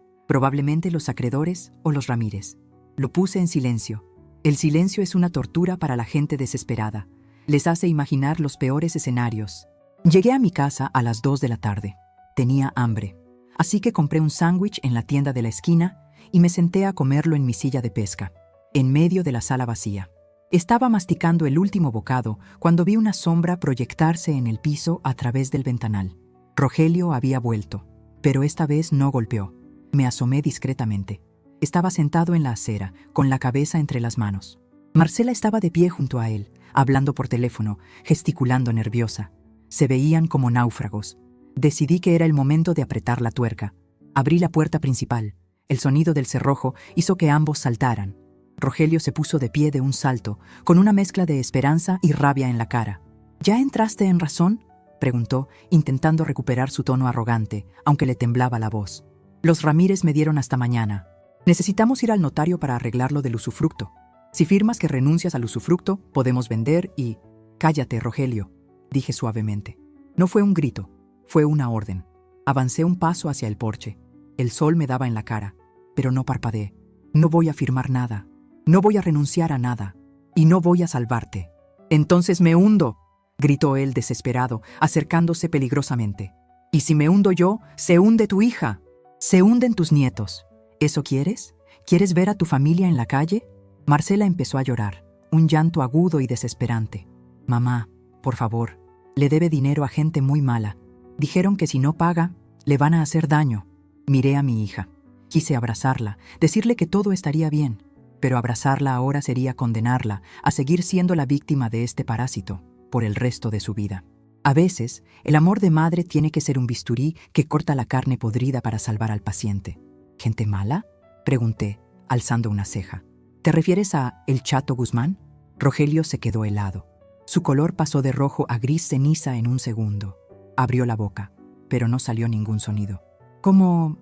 Probablemente los acreedores o los Ramírez. Lo puse en silencio. El silencio es una tortura para la gente desesperada. Les hace imaginar los peores escenarios. Llegué a mi casa a las 2 de la tarde. Tenía hambre. Así que compré un sándwich en la tienda de la esquina y me senté a comerlo en mi silla de pesca, en medio de la sala vacía. Estaba masticando el último bocado cuando vi una sombra proyectarse en el piso a través del ventanal. Rogelio había vuelto, pero esta vez no golpeó. Me asomé discretamente. Estaba sentado en la acera, con la cabeza entre las manos. Marcela estaba de pie junto a él, hablando por teléfono, gesticulando nerviosa. Se veían como náufragos. Decidí que era el momento de apretar la tuerca. Abrí la puerta principal. El sonido del cerrojo hizo que ambos saltaran. Rogelio se puso de pie de un salto, con una mezcla de esperanza y rabia en la cara. «¿Ya entraste en razón?», preguntó, intentando recuperar su tono arrogante, aunque le temblaba la voz. «Los Ramírez me dieron hasta mañana. Necesitamos ir al notario para arreglar lo del usufructo. Si firmas que renuncias al usufructo, podemos vender y...» «Cállate, Rogelio», dije suavemente. No fue un grito, fue una orden. Avancé un paso hacia el porche. El sol me daba en la cara, pero no parpadeé. «No voy a firmar nada. No voy a renunciar a nada. Y no voy a salvarte». «Entonces me hundo», gritó él desesperado, acercándose peligrosamente. «Y si me hundo yo, se hunde tu hija. Se hunden tus nietos. ¿Eso quieres? ¿Quieres ver a tu familia en la calle?». Marcela empezó a llorar, un llanto agudo y desesperante. «Mamá, por favor, le debe dinero a gente muy mala. Dijeron que si no paga, le van a hacer daño». Miré a mi hija. Quise abrazarla, decirle que todo estaría bien, pero abrazarla ahora sería condenarla a seguir siendo la víctima de este parásito por el resto de su vida. A veces, el amor de madre tiene que ser un bisturí que corta la carne podrida para salvar al paciente. «¿Gente mala?», pregunté, alzando una ceja. «¿Te refieres a El Chato Guzmán?». Rogelio se quedó helado. Su color pasó de rojo a gris ceniza en un segundo. Abrió la boca, pero no salió ningún sonido. ¿Cómo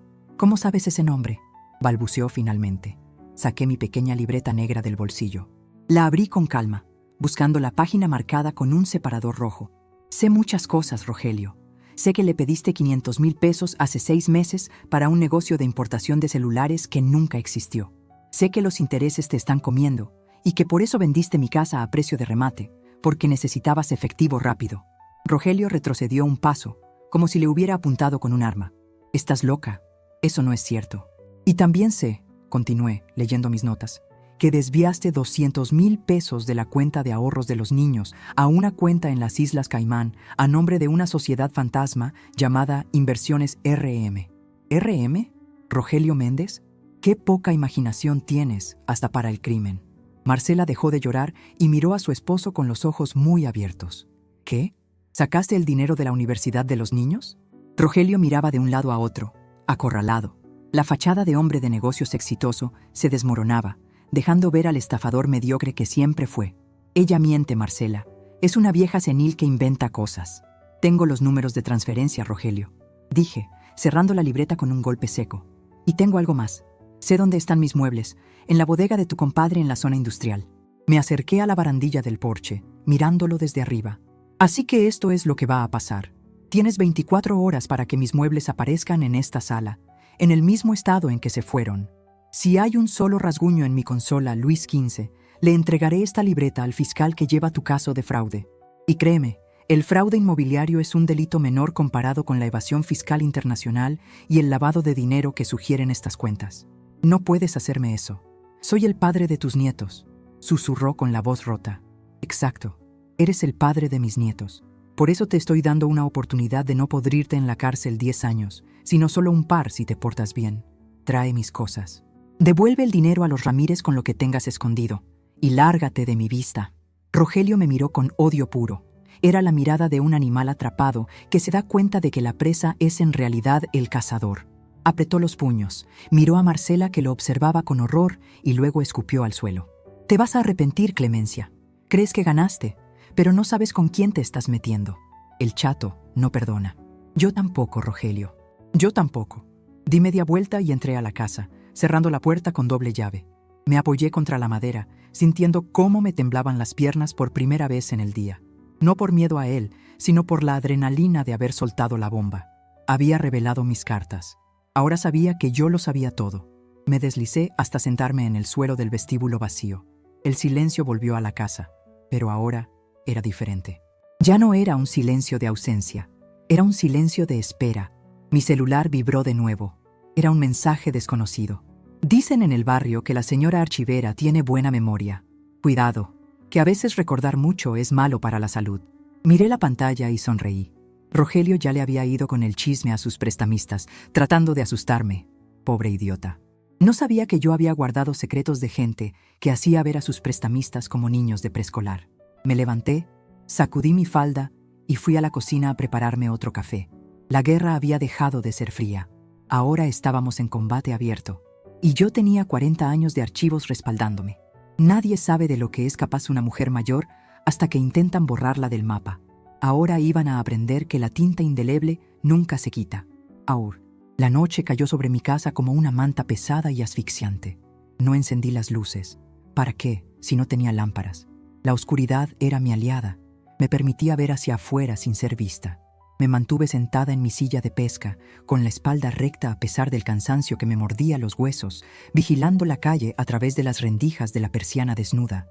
sabes ese nombre?, balbuceó finalmente. Saqué mi pequeña libreta negra del bolsillo. La abrí con calma, buscando la página marcada con un separador rojo. Sé muchas cosas, Rogelio. Sé que le pediste 500,000 pesos hace 6 meses para un negocio de importación de celulares que nunca existió. Sé que los intereses te están comiendo y que por eso vendiste mi casa a precio de remate, porque necesitabas efectivo rápido. Rogelio retrocedió un paso, como si le hubiera apuntado con un arma. Estás loca. Eso no es cierto. Y también sé, continué, leyendo mis notas, que desviaste 200,000 pesos de la cuenta de ahorros de los niños a una cuenta en las Islas Caimán a nombre de una sociedad fantasma llamada Inversiones RM. ¿RM? ¿Rogelio Méndez? ¡Qué poca imaginación tienes hasta para el crimen! Marcela dejó de llorar y miró a su esposo con los ojos muy abiertos. ¿Qué? ¿Sacaste el dinero de la universidad de los niños? Rogelio miraba de un lado a otro, acorralado. La fachada de hombre de negocios exitoso se desmoronaba, dejando ver al estafador mediocre que siempre fue. Ella miente, Marcela. Es una vieja senil que inventa cosas. Tengo los números de transferencia, Rogelio, dije, cerrando la libreta con un golpe seco. Y tengo algo más. Sé dónde están mis muebles, en la bodega de tu compadre en la zona industrial. Me acerqué a la barandilla del porche, mirándolo desde arriba. Así que esto es lo que va a pasar. Tienes 24 horas para que mis muebles aparezcan en esta sala, en el mismo estado en que se fueron. Si hay un solo rasguño en mi consola Luis XV, le entregaré esta libreta al fiscal que lleva tu caso de fraude. Y créeme, el fraude inmobiliario es un delito menor comparado con la evasión fiscal internacional y el lavado de dinero que sugieren estas cuentas. No puedes hacerme eso. Soy el padre de tus nietos, susurró con la voz rota. Exacto, eres el padre de mis nietos. Por eso te estoy dando una oportunidad de no podrirte en la cárcel 10 años, sino solo un par si te portas bien. Trae mis cosas. Devuelve el dinero a los Ramírez con lo que tengas escondido, y lárgate de mi vista. Rogelio me miró con odio puro. Era la mirada de un animal atrapado que se da cuenta de que la presa es en realidad el cazador. Apretó los puños, miró a Marcela que lo observaba con horror y luego escupió al suelo. Te vas a arrepentir, Clemencia. Crees que ganaste, pero no sabes con quién te estás metiendo. El chato no perdona. Yo tampoco, Rogelio. Yo tampoco. Di media vuelta y entré a la casa, cerrando la puerta con doble llave. Me apoyé contra la madera, sintiendo cómo me temblaban las piernas por primera vez en el día. No por miedo a él, sino por la adrenalina de haber soltado la bomba. Había revelado mis cartas. Ahora sabía que yo lo sabía todo. Me deslicé hasta sentarme en el suelo del vestíbulo vacío. El silencio volvió a la casa, pero ahora era diferente. Ya no era un silencio de ausencia, era un silencio de espera. Mi celular vibró de nuevo. Era un mensaje desconocido. Dicen en el barrio que la señora archivera tiene buena memoria. Cuidado, que a veces recordar mucho es malo para la salud. Miré la pantalla y sonreí. Rogelio ya le había ido con el chisme a sus prestamistas, tratando de asustarme. Pobre idiota. No sabía que yo había guardado secretos de gente que hacía ver a sus prestamistas como niños de preescolar. Me levanté, sacudí mi falda y fui a la cocina a prepararme otro café. La guerra había dejado de ser fría. Ahora estábamos en combate abierto. Y yo tenía 40 años de archivos respaldándome. Nadie sabe de lo que es capaz una mujer mayor hasta que intentan borrarla del mapa. Ahora iban a aprender que la tinta indeleble nunca se quita. Aur. La noche cayó sobre mi casa como una manta pesada y asfixiante. No encendí las luces. ¿Para qué, si no tenía lámparas? La oscuridad era mi aliada. Me permitía ver hacia afuera sin ser vista. Me mantuve sentada en mi silla de pesca, con la espalda recta a pesar del cansancio que me mordía los huesos, vigilando la calle a través de las rendijas de la persiana desnuda.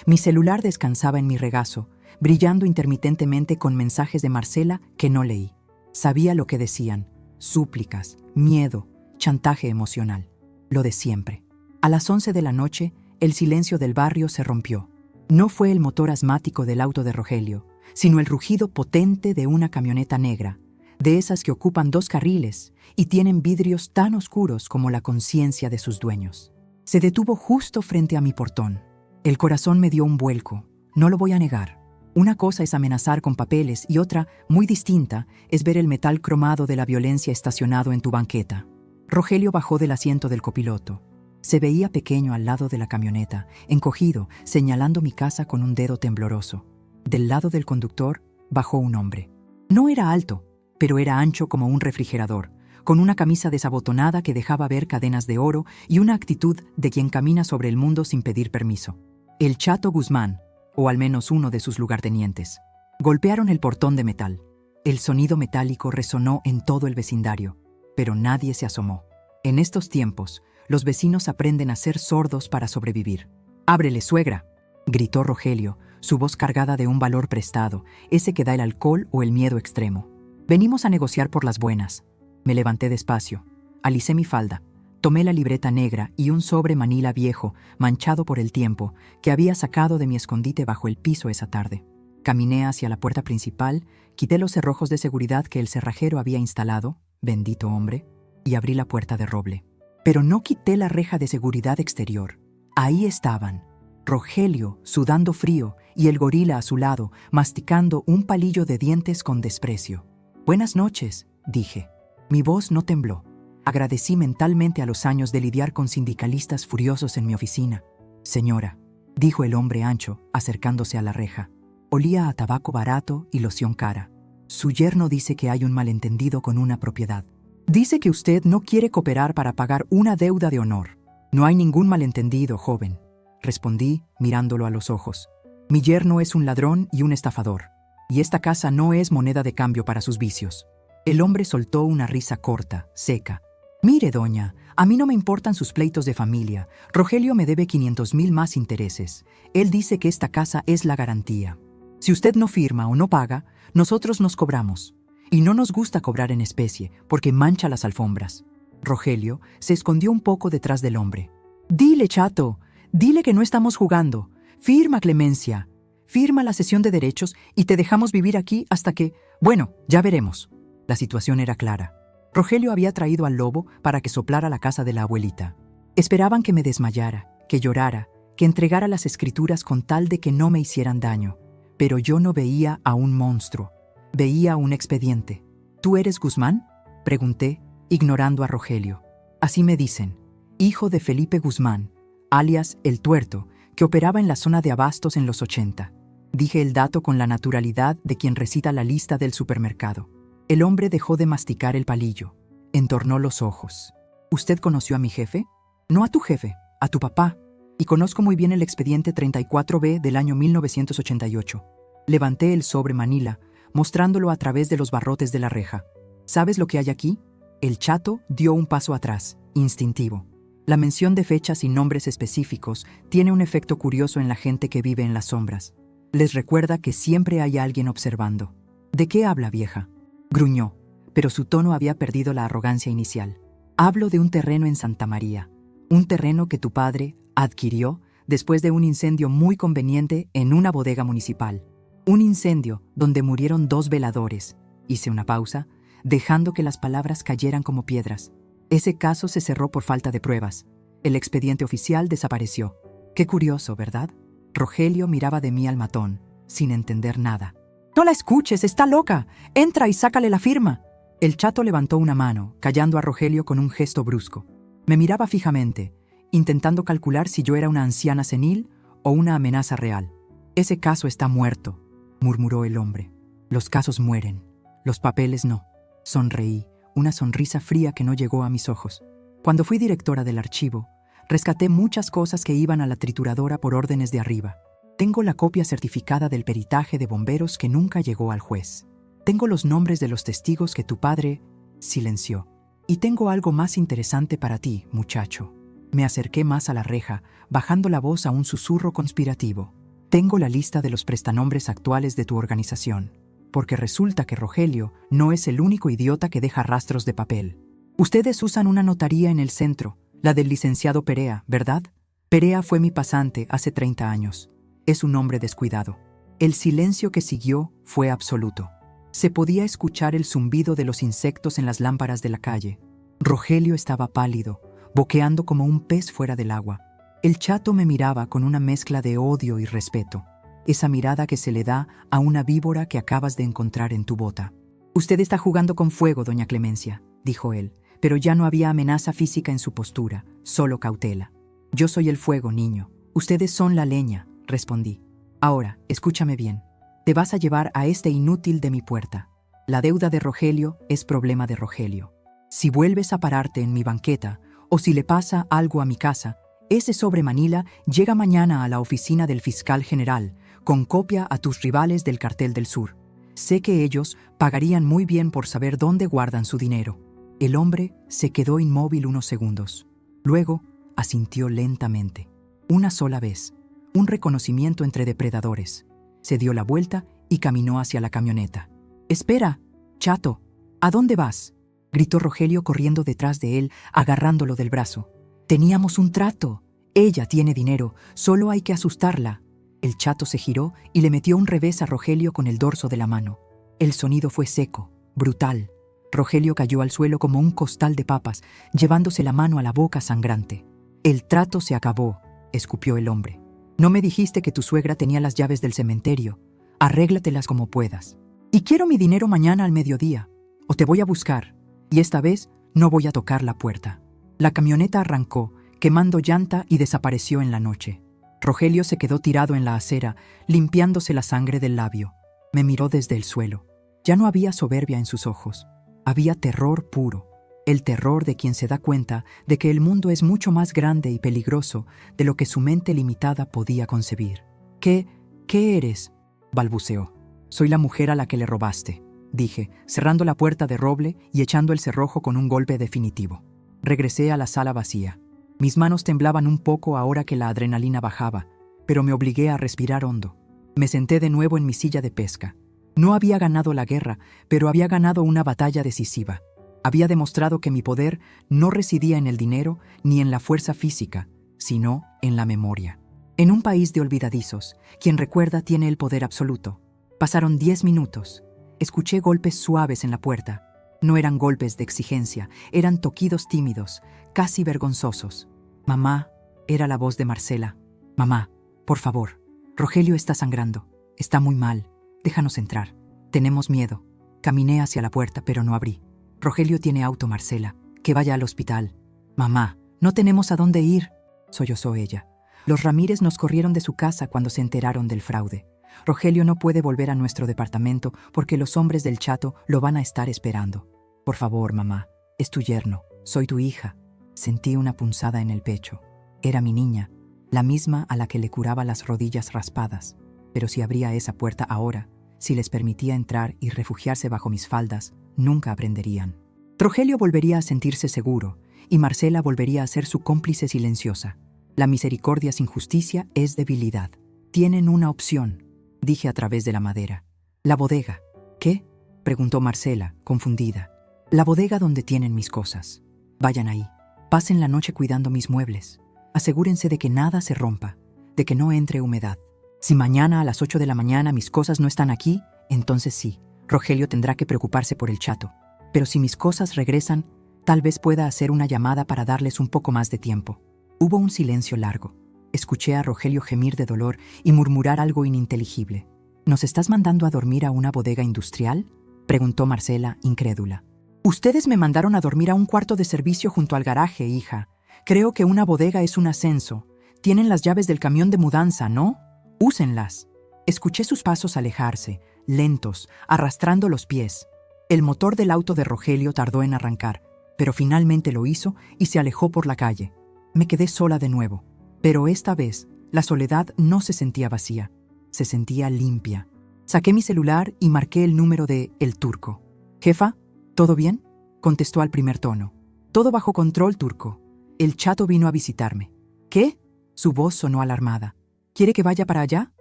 Mi celular descansaba en mi regazo, brillando intermitentemente con mensajes de Marcela que no leí. Sabía lo que decían: súplicas, miedo, chantaje emocional. Lo de siempre. A las 11 de la noche, el silencio del barrio se rompió. No fue el motor asmático del auto de Rogelio, sino el rugido potente de una camioneta negra, de esas que ocupan 2 carriles y tienen vidrios tan oscuros como la conciencia de sus dueños. Se detuvo justo frente a mi portón. El corazón me dio un vuelco, no lo voy a negar. Una cosa es amenazar con papeles y otra, muy distinta, es ver el metal cromado de la violencia estacionado en tu banqueta. Rogelio bajó del asiento del copiloto. Se veía pequeño al lado de la camioneta, encogido, señalando mi casa con un dedo tembloroso. Del lado del conductor bajó un hombre. No era alto, pero era ancho como un refrigerador, con una camisa desabotonada que dejaba ver cadenas de oro y una actitud de quien camina sobre el mundo sin pedir permiso. El Chato Guzmán, o al menos uno de sus lugartenientes. Golpearon el portón de metal. El sonido metálico resonó en todo el vecindario, pero nadie se asomó. En estos tiempos, los vecinos aprenden a ser sordos para sobrevivir. «¡Ábrele, suegra!», gritó Rogelio, su voz cargada de un valor prestado, ese que da el alcohol o el miedo extremo. «Venimos a negociar por las buenas». Me levanté despacio, alicé mi falda, tomé la libreta negra y un sobre manila viejo, manchado por el tiempo, que había sacado de mi escondite bajo el piso esa tarde. Caminé hacia la puerta principal, quité los cerrojos de seguridad que el cerrajero había instalado, bendito hombre, y abrí la puerta de roble. Pero no quité la reja de seguridad exterior. Ahí estaban, Rogelio, sudando frío, y el gorila a su lado, masticando un palillo de dientes con desprecio. «Buenas noches», dije. Mi voz no tembló. Agradecí mentalmente a los años de lidiar con sindicalistas furiosos en mi oficina. «Señora», dijo el hombre ancho, acercándose a la reja. Olía a tabaco barato y loción cara. «Su yerno dice que hay un malentendido con una propiedad. Dice que usted no quiere cooperar para pagar una deuda de honor». «No hay ningún malentendido, joven», respondí, mirándolo a los ojos. «Mi yerno es un ladrón y un estafador, y esta casa no es moneda de cambio para sus vicios». El hombre soltó una risa corta, seca. «Mire, doña, a mí no me importan sus pleitos de familia. Rogelio me debe 500,000 más intereses. Él dice que esta casa es la garantía. Si usted no firma o no paga, nosotros nos cobramos. Y no nos gusta cobrar en especie, porque mancha las alfombras». Rogelio se escondió un poco detrás del hombre. «Dile, chato, dile que no estamos jugando. Firma, Clemencia. Firma la cesión de derechos y te dejamos vivir aquí hasta que... Bueno, ya veremos». La situación era clara. Rogelio había traído al lobo para que soplara la casa de la abuelita. Esperaban que me desmayara, que llorara, que entregara las escrituras con tal de que no me hicieran daño. Pero yo no veía a un monstruo, veía un expediente. «¿Tú eres Guzmán?», pregunté, ignorando a Rogelio. «Así me dicen, hijo de Felipe Guzmán, alias El Tuerto, que operaba en la zona de abastos en los 80. Dije el dato con la naturalidad de quien recita la lista del supermercado. El hombre dejó de masticar el palillo. Entornó los ojos. «¿Usted conoció a mi jefe?». «No a tu jefe, a tu papá. Y conozco muy bien el expediente 34B del año 1988. Levanté el sobre manila, mostrándolo a través de los barrotes de la reja. «¿Sabes lo que hay aquí?». El chato dio un paso atrás, instintivo. La mención de fechas y nombres específicos tiene un efecto curioso en la gente que vive en las sombras. Les recuerda que siempre hay alguien observando. «¿De qué habla, vieja?». Gruñó, pero su tono había perdido la arrogancia inicial. «Hablo de un terreno en Santa María, un terreno que tu padre adquirió después de un incendio muy conveniente en una bodega municipal. Un incendio donde murieron 2 veladores». Hice una pausa, dejando que las palabras cayeran como piedras. «Ese caso se cerró por falta de pruebas. El expediente oficial desapareció». «Qué curioso, ¿verdad?». Rogelio miraba de mí al matón, sin entender nada. «No la escuches, está loca. Entra y sácale la firma». El chato levantó una mano, callando a Rogelio con un gesto brusco. Me miraba fijamente, intentando calcular si yo era una anciana senil o una amenaza real. «Ese caso está muerto», murmuró el hombre. «Los casos mueren, los papeles no». Sonreí, una sonrisa fría que no llegó a mis ojos. Cuando fui directora del archivo, rescaté muchas cosas que iban a la trituradora por órdenes de arriba. Tengo la copia certificada del peritaje de bomberos que nunca llegó al juez. Tengo los nombres de los testigos que tu padre silenció. Y tengo algo más interesante para ti, muchacho. Me acerqué más a la reja, bajando la voz a un susurro conspirativo. Tengo la lista de los prestanombres actuales de tu organización, porque resulta que Rogelio no es el único idiota que deja rastros de papel. Ustedes usan una notaría en el centro, la del licenciado Perea, ¿verdad? Perea fue mi pasante hace 30 años. Es un hombre descuidado. El silencio que siguió fue absoluto. Se podía escuchar el zumbido de los insectos en las lámparas de la calle. Rogelio estaba pálido, boqueando como un pez fuera del agua. El chato me miraba con una mezcla de odio y respeto, esa mirada que se le da a una víbora que acabas de encontrar en tu bota. «Usted está jugando con fuego, doña Clemencia», dijo él, pero ya no había amenaza física en su postura, solo cautela. Yo soy el fuego, niño. Ustedes son la leña, respondí. Ahora, escúchame bien. Te vas a llevar a este inútil de mi puerta. La deuda de Rogelio es problema de Rogelio. Si vuelves a pararte en mi banqueta, o si le pasa algo a mi casa, ese sobre Manila llega mañana a la oficina del fiscal general, con copia a tus rivales del Cartel del Sur. Sé que ellos pagarían muy bien por saber dónde guardan su dinero. El hombre se quedó inmóvil unos segundos. Luego, asintió lentamente. Una sola vez. Un reconocimiento entre depredadores. Se dio la vuelta y caminó hacia la camioneta. «Espera, chato. ¿A dónde vas?», gritó Rogelio corriendo detrás de él, agarrándolo del brazo. «Teníamos un trato. Ella tiene dinero, solo hay que asustarla». El chato se giró y le metió un revés a Rogelio con el dorso de la mano. El sonido fue seco, brutal. Rogelio cayó al suelo como un costal de papas, llevándose la mano a la boca sangrante. «El trato se acabó», escupió el hombre. «No me dijiste que tu suegra tenía las llaves del cementerio. Arréglatelas como puedas. Y quiero mi dinero mañana al mediodía, o te voy a buscar. Y esta vez no voy a tocar la puerta». La camioneta arrancó, quemando llanta y desapareció en la noche. Rogelio se quedó tirado en la acera, limpiándose la sangre del labio. Me miró desde el suelo. Ya no había soberbia en sus ojos. Había terror puro. El terror de quien se da cuenta de que el mundo es mucho más grande y peligroso de lo que su mente limitada podía concebir. ¿Qué eres?», balbuceó. «Soy la mujer a la que le robaste», dije, cerrando la puerta de roble y echando el cerrojo con un golpe definitivo. Regresé a la sala vacía. Mis manos temblaban un poco ahora que la adrenalina bajaba, pero me obligué a respirar hondo. Me senté de nuevo en mi silla de pesca. No había ganado la guerra, pero había ganado una batalla decisiva. Había demostrado que mi poder no residía en el dinero ni en la fuerza física, sino en la memoria. En un país de olvidadizos, quien recuerda tiene el poder absoluto. Pasaron 10 minutos. Escuché golpes suaves en la puerta. No eran golpes de exigencia, eran toquidos tímidos, casi vergonzosos. «Mamá», era la voz de Marcela. «Mamá, por favor, Rogelio está sangrando. Está muy mal. Déjanos entrar. Tenemos miedo». Caminé hacia la puerta, pero no abrí. «Rogelio tiene auto, Marcela. Que vaya al hospital». «Mamá, no tenemos a dónde ir», sollozó ella. «Los Ramírez nos corrieron de su casa cuando se enteraron del fraude. Rogelio no puede volver a nuestro departamento porque los hombres del Chato lo van a estar esperando. Por favor, mamá, es tu yerno, soy tu hija». Sentí una punzada en el pecho. Era mi niña, la misma a la que le curaba las rodillas raspadas. Pero si abría esa puerta ahora, si les permitía entrar y refugiarse bajo mis faldas, nunca aprenderían. Rogelio volvería a sentirse seguro, y Marcela volvería a ser su cómplice silenciosa. La misericordia sin justicia es debilidad. Tienen una opción, dije a través de la madera. «La bodega». «¿Qué?», preguntó Marcela, confundida. «La bodega donde tienen mis cosas. Vayan ahí. Pasen la noche cuidando mis muebles. Asegúrense de que nada se rompa, de que no entre humedad. Si mañana a las 8 de la mañana mis cosas no están aquí, entonces sí, Rogelio tendrá que preocuparse por el Chato. Pero si mis cosas regresan, tal vez pueda hacer una llamada para darles un poco más de tiempo». Hubo un silencio largo. Escuché a Rogelio gemir de dolor y murmurar algo ininteligible. «¿Nos estás mandando a dormir a una bodega industrial?», preguntó Marcela, incrédula. «Ustedes me mandaron a dormir a un cuarto de servicio junto al garaje, hija. Creo que una bodega es un ascenso. Tienen las llaves del camión de mudanza, ¿no? Úsenlas». Escuché sus pasos alejarse, lentos, arrastrando los pies. El motor del auto de Rogelio tardó en arrancar, pero finalmente lo hizo y se alejó por la calle. Me quedé sola de nuevo, pero esta vez la soledad no se sentía vacía, se sentía limpia. Saqué mi celular y marqué el número de El Turco. «Jefa, ¿todo bien?», contestó al primer tono. «Todo bajo control, Turco. El Chato vino a visitarme». «¿Qué?», su voz sonó alarmada. «¿Quiere que vaya para allá?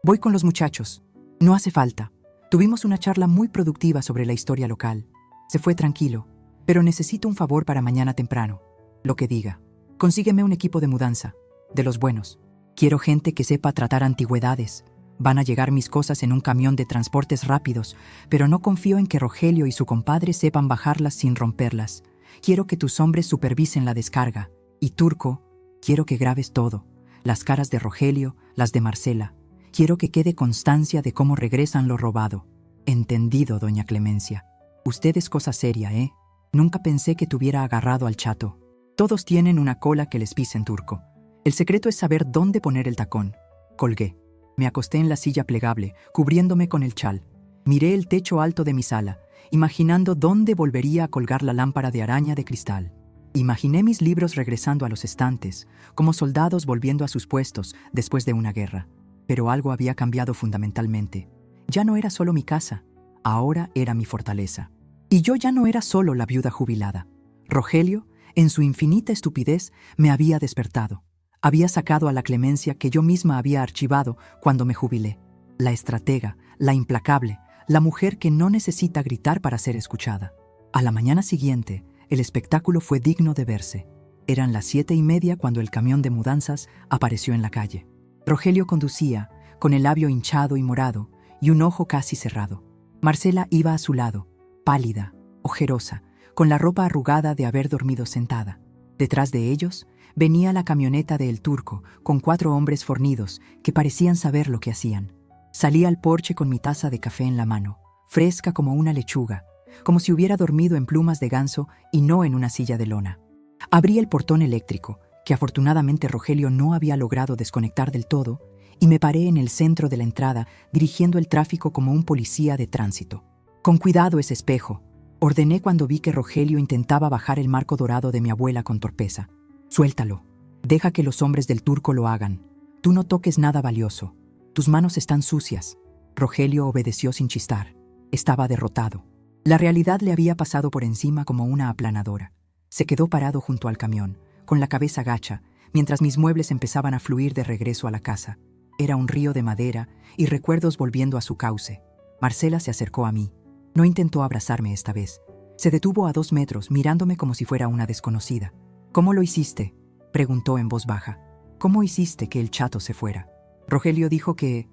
Voy con los muchachos». «No hace falta. Tuvimos una charla muy productiva sobre la historia local. Se fue tranquilo, pero necesito un favor para mañana temprano. Lo que diga. Consígueme un equipo de mudanza, de los buenos. Quiero gente que sepa tratar antigüedades. Van a llegar mis cosas en un camión de transportes rápidos, pero no confío en que Rogelio y su compadre sepan bajarlas sin romperlas. Quiero que tus hombres supervisen la descarga. Y Turco, quiero que grabes todo. Las caras de Rogelio, las de Marcela. Quiero que quede constancia de cómo regresan lo robado». «Entendido, doña Clemencia. Usted es cosa seria, ¿eh? Nunca pensé que tuviera agarrado al Chato. Todos tienen una cola que les pisen, Turco. El secreto es saber dónde poner el tacón. Colgué. Me acosté en la silla plegable, cubriéndome con el chal. Miré el techo alto de mi sala, imaginando dónde volvería a colgar la lámpara de araña de cristal. Imaginé mis libros regresando a los estantes, como soldados volviendo a sus puestos después de una guerra. Pero algo había cambiado fundamentalmente. Ya no era solo mi casa, ahora era mi fortaleza. Y yo ya no era solo la viuda jubilada. Rogelio, en su infinita estupidez, me había despertado. Había sacado a la Clemencia que yo misma había archivado cuando me jubilé. La estratega, la implacable, la mujer que no necesita gritar para ser escuchada. A la mañana siguiente, el espectáculo fue digno de verse. Eran las 7:30 cuando el camión de mudanzas apareció en la calle. Rogelio conducía, con el labio hinchado y morado, y un ojo casi cerrado. Marcela iba a su lado, pálida, ojerosa, con la ropa arrugada de haber dormido sentada. Detrás de ellos venía la camioneta de El Turco, con 4 hombres fornidos que parecían saber lo que hacían. Salí al porche con mi taza de café en la mano, fresca como una lechuga, como si hubiera dormido en plumas de ganso y no en una silla de lona. Abrí el portón eléctrico, que afortunadamente Rogelio no había logrado desconectar del todo, y me paré en el centro de la entrada, dirigiendo el tráfico como un policía de tránsito. «Con cuidado ese espejo», ordené cuando vi que Rogelio intentaba bajar el marco dorado de mi abuela con torpeza. «Suéltalo. Deja que los hombres del Turco lo hagan. Tú no toques nada valioso. Tus manos están sucias». Rogelio obedeció sin chistar. Estaba derrotado. La realidad le había pasado por encima como una aplanadora. Se quedó parado junto al camión, con la cabeza gacha, mientras mis muebles empezaban a fluir de regreso a la casa. Era un río de madera y recuerdos volviendo a su cauce. Marcela se acercó a mí. No intentó abrazarme esta vez. Se detuvo a 2 metros, mirándome como si fuera una desconocida. «¿Cómo lo hiciste?», preguntó en voz baja. «¿Cómo hiciste que el chato se fuera?». Rogelio dijo que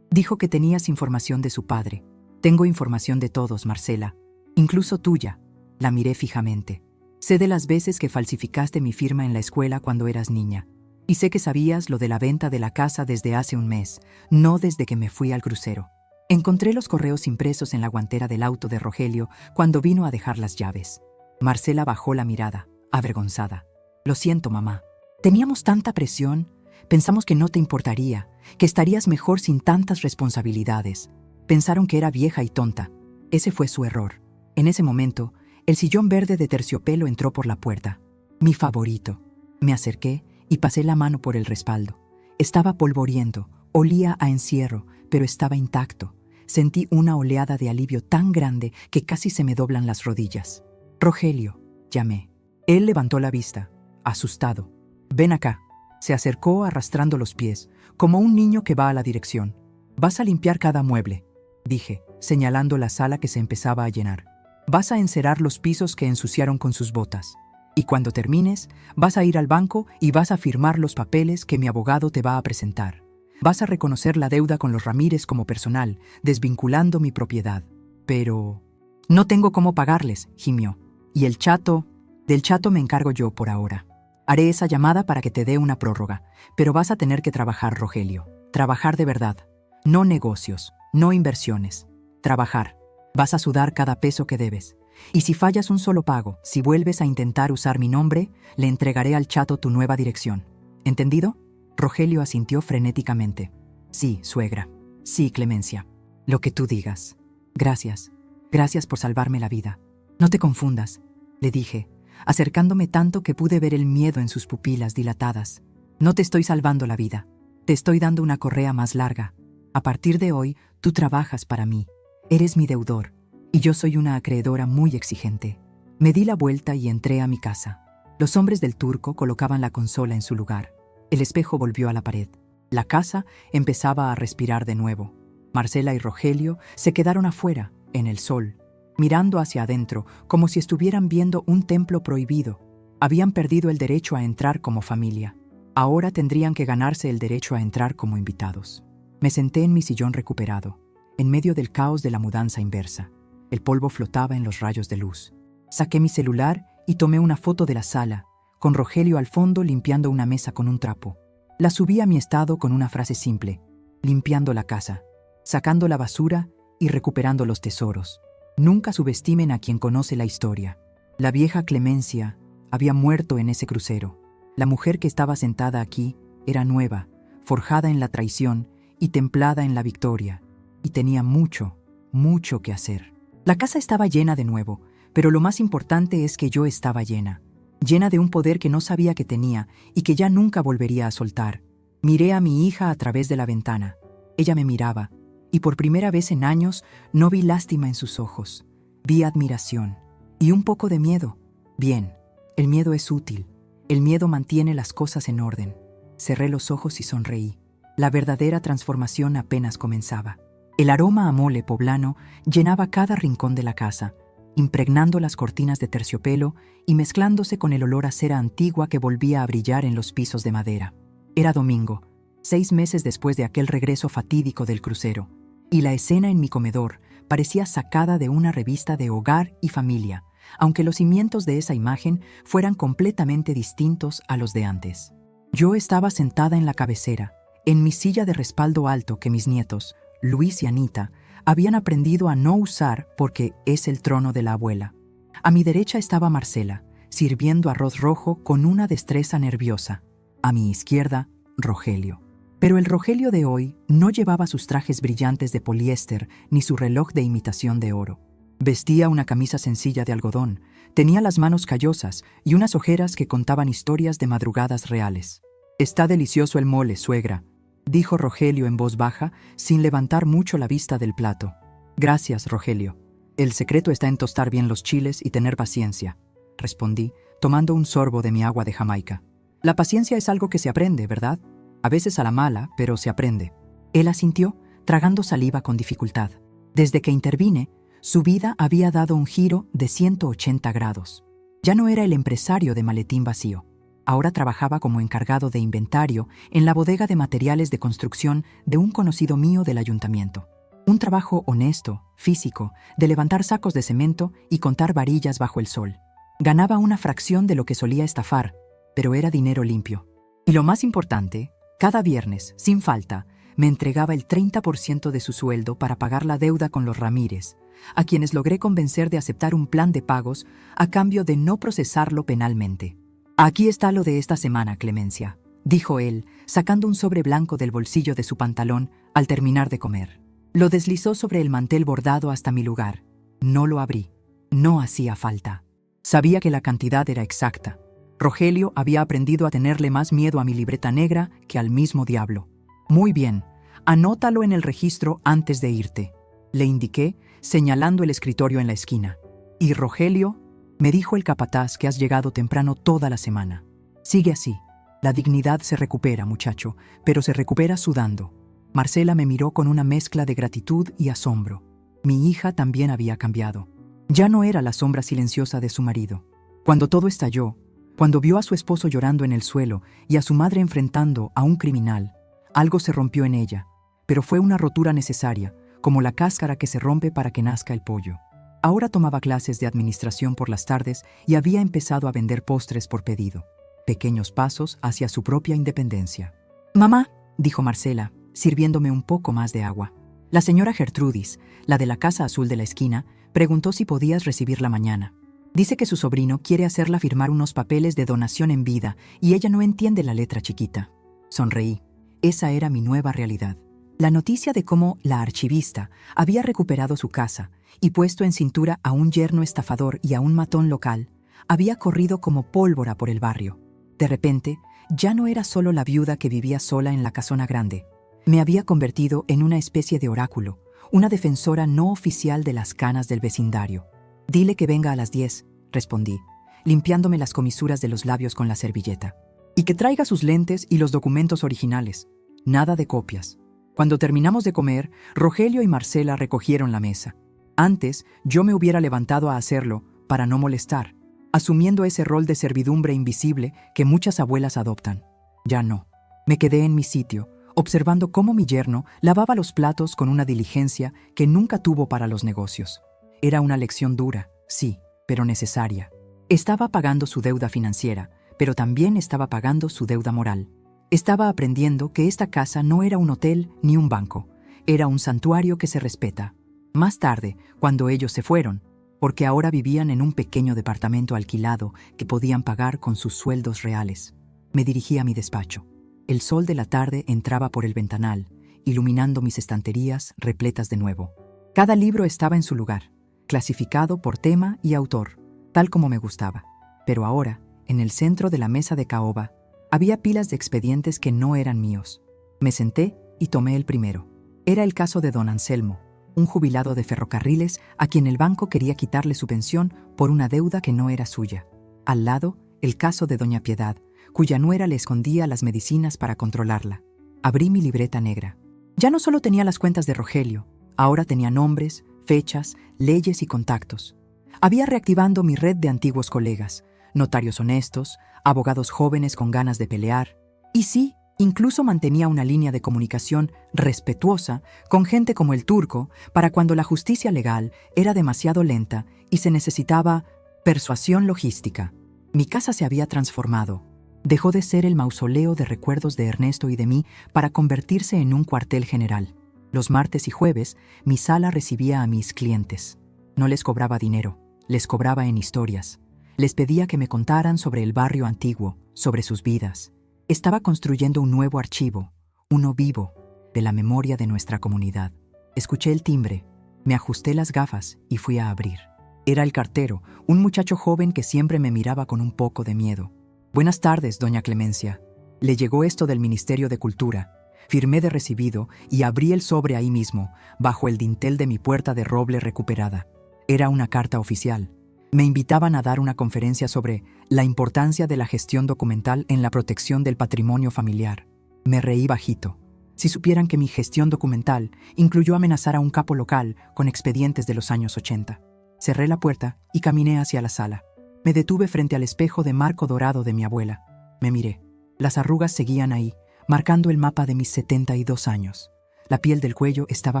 tenías información de su padre. «Tengo información de todos, Marcela. Incluso tuya». La miré fijamente. «Sé de las veces que falsificaste mi firma en la escuela cuando eras niña. Y sé que sabías lo de la venta de la casa desde hace un mes, no desde que me fui al crucero». Encontré los correos impresos en la guantera del auto de Rogelio cuando vino a dejar las llaves. Marcela bajó la mirada, avergonzada. «Lo siento, mamá. Teníamos tanta presión. Pensamos que no te importaría, que estarías mejor sin tantas responsabilidades. Pensaron que era vieja y tonta. Ese fue su error». En ese momento, el sillón verde de terciopelo entró por la puerta. Mi favorito. Me acerqué y pasé la mano por el respaldo. Estaba polvoriento, olía a encierro, pero estaba intacto. Sentí una oleada de alivio tan grande que casi se me doblan las rodillas. «Rogelio», llamé. Él levantó la vista, asustado. «Ven acá». Se acercó arrastrando los pies, como un niño que va a la dirección. «Vas a limpiar cada mueble», dije, señalando la sala que se empezaba a llenar. «Vas a encerar los pisos que ensuciaron con sus botas. Y cuando termines, vas a ir al banco y vas a firmar los papeles que mi abogado te va a presentar. Vas a reconocer la deuda con los Ramírez como personal, desvinculando mi propiedad. Pero no tengo cómo pagarles», gimió. «Y el chato, del chato me encargo yo por ahora. Haré esa llamada para que te dé una prórroga, pero vas a tener que trabajar, Rogelio. Trabajar de verdad. No negocios, no inversiones. Trabajar. Vas a sudar cada peso que debes. Y si fallas un solo pago, si vuelves a intentar usar mi nombre, le entregaré al chato tu nueva dirección. ¿Entendido?». Rogelio asintió frenéticamente. «Sí, suegra. Sí, Clemencia. Lo que tú digas. Gracias. Gracias por salvarme la vida. No te confundas», le dije, acercándome tanto que pude ver el miedo en sus pupilas dilatadas. «No te estoy salvando la vida. Te estoy dando una correa más larga. A partir de hoy, tú trabajas para mí. Eres mi deudor. Y yo soy una acreedora muy exigente». Me di la vuelta y entré a mi casa. Los hombres del Turco colocaban la consola en su lugar. El espejo volvió a la pared. La casa empezaba a respirar de nuevo. Marcela y Rogelio se quedaron afuera, en el sol, mirando hacia adentro, como si estuvieran viendo un templo prohibido. Habían perdido el derecho a entrar como familia. Ahora tendrían que ganarse el derecho a entrar como invitados. Me senté en mi sillón recuperado, en medio del caos de la mudanza inversa. El polvo flotaba en los rayos de luz. Saqué mi celular y tomé una foto de la sala, con Rogelio al fondo limpiando una mesa con un trapo. La subí a mi estado con una frase simple: limpiando la casa, sacando la basura y recuperando los tesoros. Nunca subestimen a quien conoce la historia. La vieja Clemencia había muerto en ese crucero. La mujer que estaba sentada aquí Era nueva, forjada en la traición y templada en la victoria, y tenía mucho, mucho que hacer. La casa estaba llena de nuevo, pero lo más importante es que yo estaba llena de un poder que no sabía que tenía y que ya nunca volvería a soltar. Miré a mi hija a través de la ventana. Ella me miraba, y por primera vez en años no vi lástima en sus ojos. Vi admiración y un poco de miedo. Bien, el miedo es útil. El miedo mantiene las cosas en orden. Cerré los ojos y sonreí. La verdadera transformación apenas comenzaba. El aroma a mole poblano llenaba cada rincón de la casa, impregnando las cortinas de terciopelo y mezclándose con el olor a cera antigua que volvía a brillar en los pisos de madera. Era domingo, 6 meses después de aquel regreso fatídico del crucero, y la escena en mi comedor parecía sacada de una revista de hogar y familia, aunque los cimientos de esa imagen fueran completamente distintos a los de antes. Yo estaba sentada en la cabecera, en mi silla de respaldo alto que mis nietos, Luis y Anita, habían aprendido a no usar porque es el trono de la abuela. A mi derecha estaba Marcela, sirviendo arroz rojo con una destreza nerviosa. A mi izquierda, Rogelio. Pero el Rogelio de hoy no llevaba sus trajes brillantes de poliéster ni su reloj de imitación de oro. Vestía una camisa sencilla de algodón, tenía las manos callosas y unas ojeras que contaban historias de madrugadas reales. «Está delicioso el mole, suegra», dijo Rogelio en voz baja, sin levantar mucho la vista del plato. «Gracias, Rogelio. El secreto está en tostar bien los chiles y tener paciencia», respondí, tomando un sorbo de mi agua de Jamaica. «La paciencia es algo que se aprende, ¿verdad? A veces a la mala, pero se aprende». Él asintió, tragando saliva con dificultad. Desde que intervine, su vida había dado un giro de 180 grados. Ya no era el empresario de maletín vacío. Ahora trabajaba como encargado de inventario en la bodega de materiales de construcción de un conocido mío del ayuntamiento. Un trabajo honesto, físico, de levantar sacos de cemento y contar varillas bajo el sol. Ganaba una fracción de lo que solía estafar, pero era dinero limpio. Y lo más importante, cada viernes, sin falta, me entregaba el 30% de su sueldo para pagar la deuda con los Ramírez, a quienes logré convencer de aceptar un plan de pagos a cambio de no procesarlo penalmente. «Aquí está lo de esta semana, Clemencia», dijo él, sacando un sobre blanco del bolsillo de su pantalón al terminar de comer. Lo deslizó sobre el mantel bordado hasta mi lugar. No lo abrí. No hacía falta. Sabía que la cantidad era exacta. Rogelio había aprendido a tenerle más miedo a mi libreta negra que al mismo diablo. «Muy bien, anótalo en el registro antes de irte», le indiqué, señalando el escritorio en la esquina. «Y Rogelio», me dijo el capataz, que has llegado temprano toda la semana. «Sigue así. La dignidad se recupera, muchacho, pero se recupera sudando». Marcela me miró con una mezcla de gratitud y asombro. Mi hija también había cambiado. Ya no era la sombra silenciosa de su marido. Cuando todo estalló, cuando vio a su esposo llorando en el suelo y a su madre enfrentando a un criminal, algo se rompió en ella, pero fue una rotura necesaria, como la cáscara que se rompe para que nazca el pollo. Ahora tomaba clases de administración por las tardes y había empezado a vender postres por pedido. Pequeños pasos hacia su propia independencia. «Mamá», dijo Marcela, sirviéndome un poco más de agua. «La señora Gertrudis, la de la casa azul de la esquina, preguntó si podías recibirla mañana. Dice que su sobrino quiere hacerla firmar unos papeles de donación en vida y ella no entiende la letra chiquita». Sonreí. Esa era mi nueva realidad. La noticia de cómo la archivista había recuperado su casa y puesto en cintura a un yerno estafador y a un matón local había corrido como pólvora por el barrio. De repente, ya no era solo la viuda que vivía sola en la casona grande. Me había convertido en una especie de oráculo, una defensora no oficial de las canas del vecindario. «Dile que venga a las 10», respondí, limpiándome las comisuras de los labios con la servilleta. «Y que traiga sus lentes y los documentos originales. Nada de copias». Cuando terminamos de comer, Rogelio y Marcela recogieron la mesa. Antes, yo me hubiera levantado a hacerlo para no molestar, asumiendo ese rol de servidumbre invisible que muchas abuelas adoptan. Ya no. Me quedé en mi sitio, observando cómo mi yerno lavaba los platos con una diligencia que nunca tuvo para los negocios. Era una lección dura, sí, pero necesaria. Estaba pagando su deuda financiera, pero también estaba pagando su deuda moral. Estaba aprendiendo que esta casa no era un hotel ni un banco, era un santuario que se respeta. Más tarde, cuando ellos se fueron, porque ahora vivían en un pequeño departamento alquilado que podían pagar con sus sueldos reales, me dirigí a mi despacho. El sol de la tarde entraba por el ventanal, iluminando mis estanterías repletas de nuevo. Cada libro estaba en su lugar, clasificado por tema y autor, tal como me gustaba. Pero ahora, en el centro de la mesa de caoba, había pilas de expedientes que no eran míos. Me senté y tomé el primero. Era el caso de don Anselmo, un jubilado de ferrocarriles a quien el banco quería quitarle su pensión por una deuda que no era suya. Al lado, el caso de doña Piedad, cuya nuera le escondía las medicinas para controlarla. Abrí mi libreta negra. Ya no solo tenía las cuentas de Rogelio, ahora tenía nombres, fechas, leyes y contactos. Había reactivando mi red de antiguos colegas, notarios honestos, abogados jóvenes con ganas de pelear. Y sí, incluso mantenía una línea de comunicación respetuosa con gente como el Turco para cuando la justicia legal era demasiado lenta y se necesitaba persuasión logística. Mi casa se había transformado. Dejó de ser el mausoleo de recuerdos de Ernesto y de mí para convertirse en un cuartel general. Los martes y jueves, mi sala recibía a mis clientes. No les cobraba dinero, les cobraba en historias. Les pedía que me contaran sobre el barrio antiguo, sobre sus vidas. Estaba construyendo un nuevo archivo, uno vivo, de la memoria de nuestra comunidad. Escuché el timbre, me ajusté las gafas y fui a abrir. Era el cartero, un muchacho joven que siempre me miraba con un poco de miedo. «Buenas tardes, doña Clemencia». Le llegó esto del Ministerio de Cultura. Firmé de recibido y abrí el sobre ahí mismo, bajo el dintel de mi puerta de roble recuperada. Era una carta oficial. Me invitaban a dar una conferencia sobre la importancia de la gestión documental en la protección del patrimonio familiar. Me reí bajito. Si supieran que mi gestión documental incluyó amenazar a un capo local con expedientes de los años 80. Cerré la puerta y caminé hacia la sala. Me detuve frente al espejo de marco dorado de mi abuela. Me miré. Las arrugas seguían ahí, marcando el mapa de mis 72 años. La piel del cuello estaba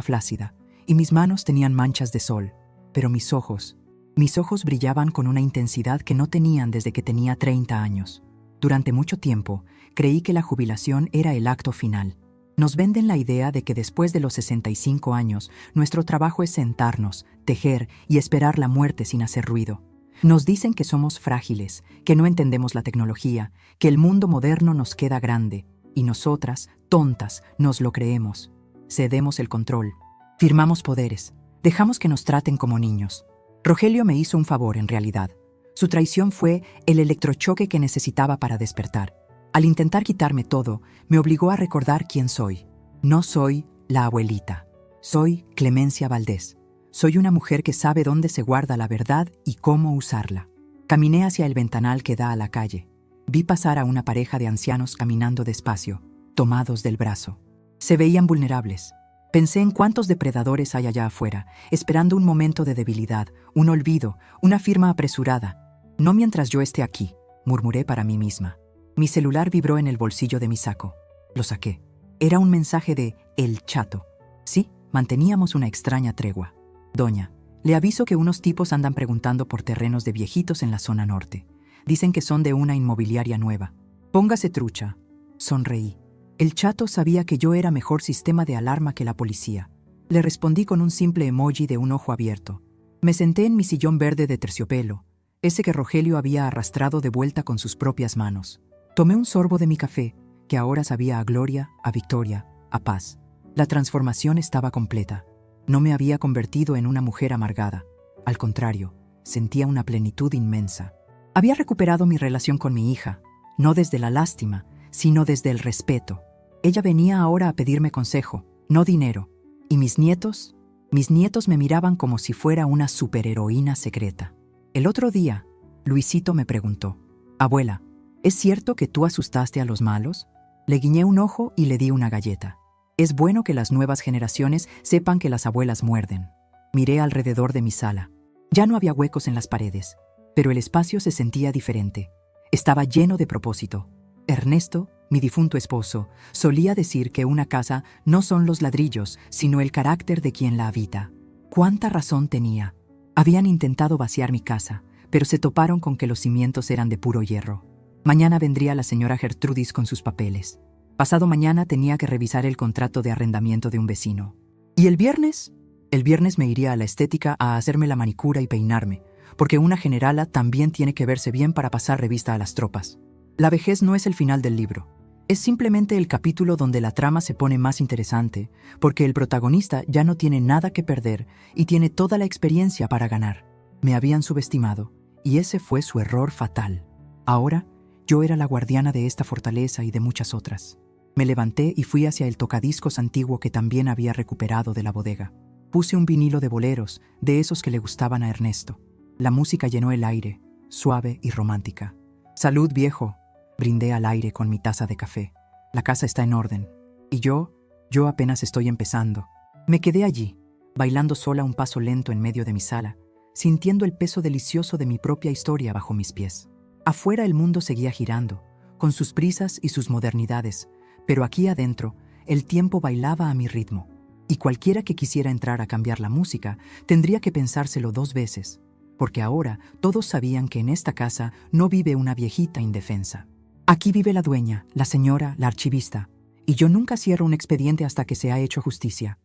flácida y mis manos tenían manchas de sol. Pero mis ojos brillaban con una intensidad que no tenían desde que tenía 30 años. Durante mucho tiempo, creí que la jubilación era el acto final. Nos venden la idea de que después de los 65 años, nuestro trabajo es sentarnos, tejer y esperar la muerte sin hacer ruido. Nos dicen que somos frágiles, que no entendemos la tecnología, que el mundo moderno nos queda grande, y nosotras, tontas, nos lo creemos. Cedemos el control, firmamos poderes, dejamos que nos traten como niños. Rogelio me hizo un favor en realidad. Su traición fue el electrochoque que necesitaba para despertar. Al intentar quitarme todo, me obligó a recordar quién soy. No soy la abuelita, soy Clemencia Valdés. Soy una mujer que sabe dónde se guarda la verdad y cómo usarla. Caminé hacia el ventanal que da a la calle. Vi pasar a una pareja de ancianos caminando despacio, tomados del brazo. Se veían vulnerables. Pensé en cuántos depredadores hay allá afuera, esperando un momento de debilidad, un olvido, una firma apresurada. No mientras yo esté aquí, murmuré para mí misma. Mi celular vibró en el bolsillo de mi saco. Lo saqué. Era un mensaje de El Chato. Sí, manteníamos una extraña tregua. Doña, le aviso que unos tipos andan preguntando por terrenos de viejitos en la zona norte. Dicen que son de una inmobiliaria nueva. Póngase trucha. Sonreí. El Chato sabía que yo era mejor sistema de alarma que la policía. Le respondí con un simple emoji de un ojo abierto. Me senté en mi sillón verde de terciopelo, ese que Rogelio había arrastrado de vuelta con sus propias manos. Tomé un sorbo de mi café, que ahora sabía a gloria, a victoria, a paz. La transformación estaba completa. No me había convertido en una mujer amargada. Al contrario, sentía una plenitud inmensa. Había recuperado mi relación con mi hija, no desde la lástima, sino desde el respeto. Ella venía ahora a pedirme consejo, no dinero. ¿Y mis nietos? Mis nietos me miraban como si fuera una superheroína secreta. El otro día, Luisito me preguntó, «Abuela, ¿es cierto que tú asustaste a los malos?» Le guiñé un ojo y le di una galleta. Es bueno que las nuevas generaciones sepan que las abuelas muerden. Miré alrededor de mi sala. Ya no había huecos en las paredes, pero el espacio se sentía diferente. Estaba lleno de propósito. Ernesto, mi difunto esposo, solía decir que una casa no son los ladrillos, sino el carácter de quien la habita. ¿Cuánta razón tenía? Habían intentado vaciar mi casa, pero se toparon con que los cimientos eran de puro hierro. Mañana vendría la señora Gertrudis con sus papeles. Pasado mañana tenía que revisar el contrato de arrendamiento de un vecino. ¿Y el viernes? El viernes me iría a la estética a hacerme la manicura y peinarme, porque una generala también tiene que verse bien para pasar revista a las tropas. La vejez no es el final del libro. Es simplemente el capítulo donde la trama se pone más interesante, porque el protagonista ya no tiene nada que perder y tiene toda la experiencia para ganar. Me habían subestimado, y ese fue su error fatal. Ahora, yo era la guardiana de esta fortaleza y de muchas otras. Me levanté y fui hacia el tocadiscos antiguo que también había recuperado de la bodega. Puse un vinilo de boleros, de esos que le gustaban a Ernesto. La música llenó el aire, suave y romántica. «Salud, viejo», brindé al aire con mi taza de café. La casa está en orden. Y yo apenas estoy empezando. Me quedé allí, bailando sola un paso lento en medio de mi sala, sintiendo el peso delicioso de mi propia historia bajo mis pies. Afuera el mundo seguía girando, con sus prisas y sus modernidades, pero aquí adentro el tiempo bailaba a mi ritmo, y cualquiera que quisiera entrar a cambiar la música tendría que pensárselo 2 veces, porque ahora todos sabían que en esta casa no vive una viejita indefensa. Aquí vive la dueña, la señora, la archivista, y yo nunca cierro un expediente hasta que se ha hecho justicia.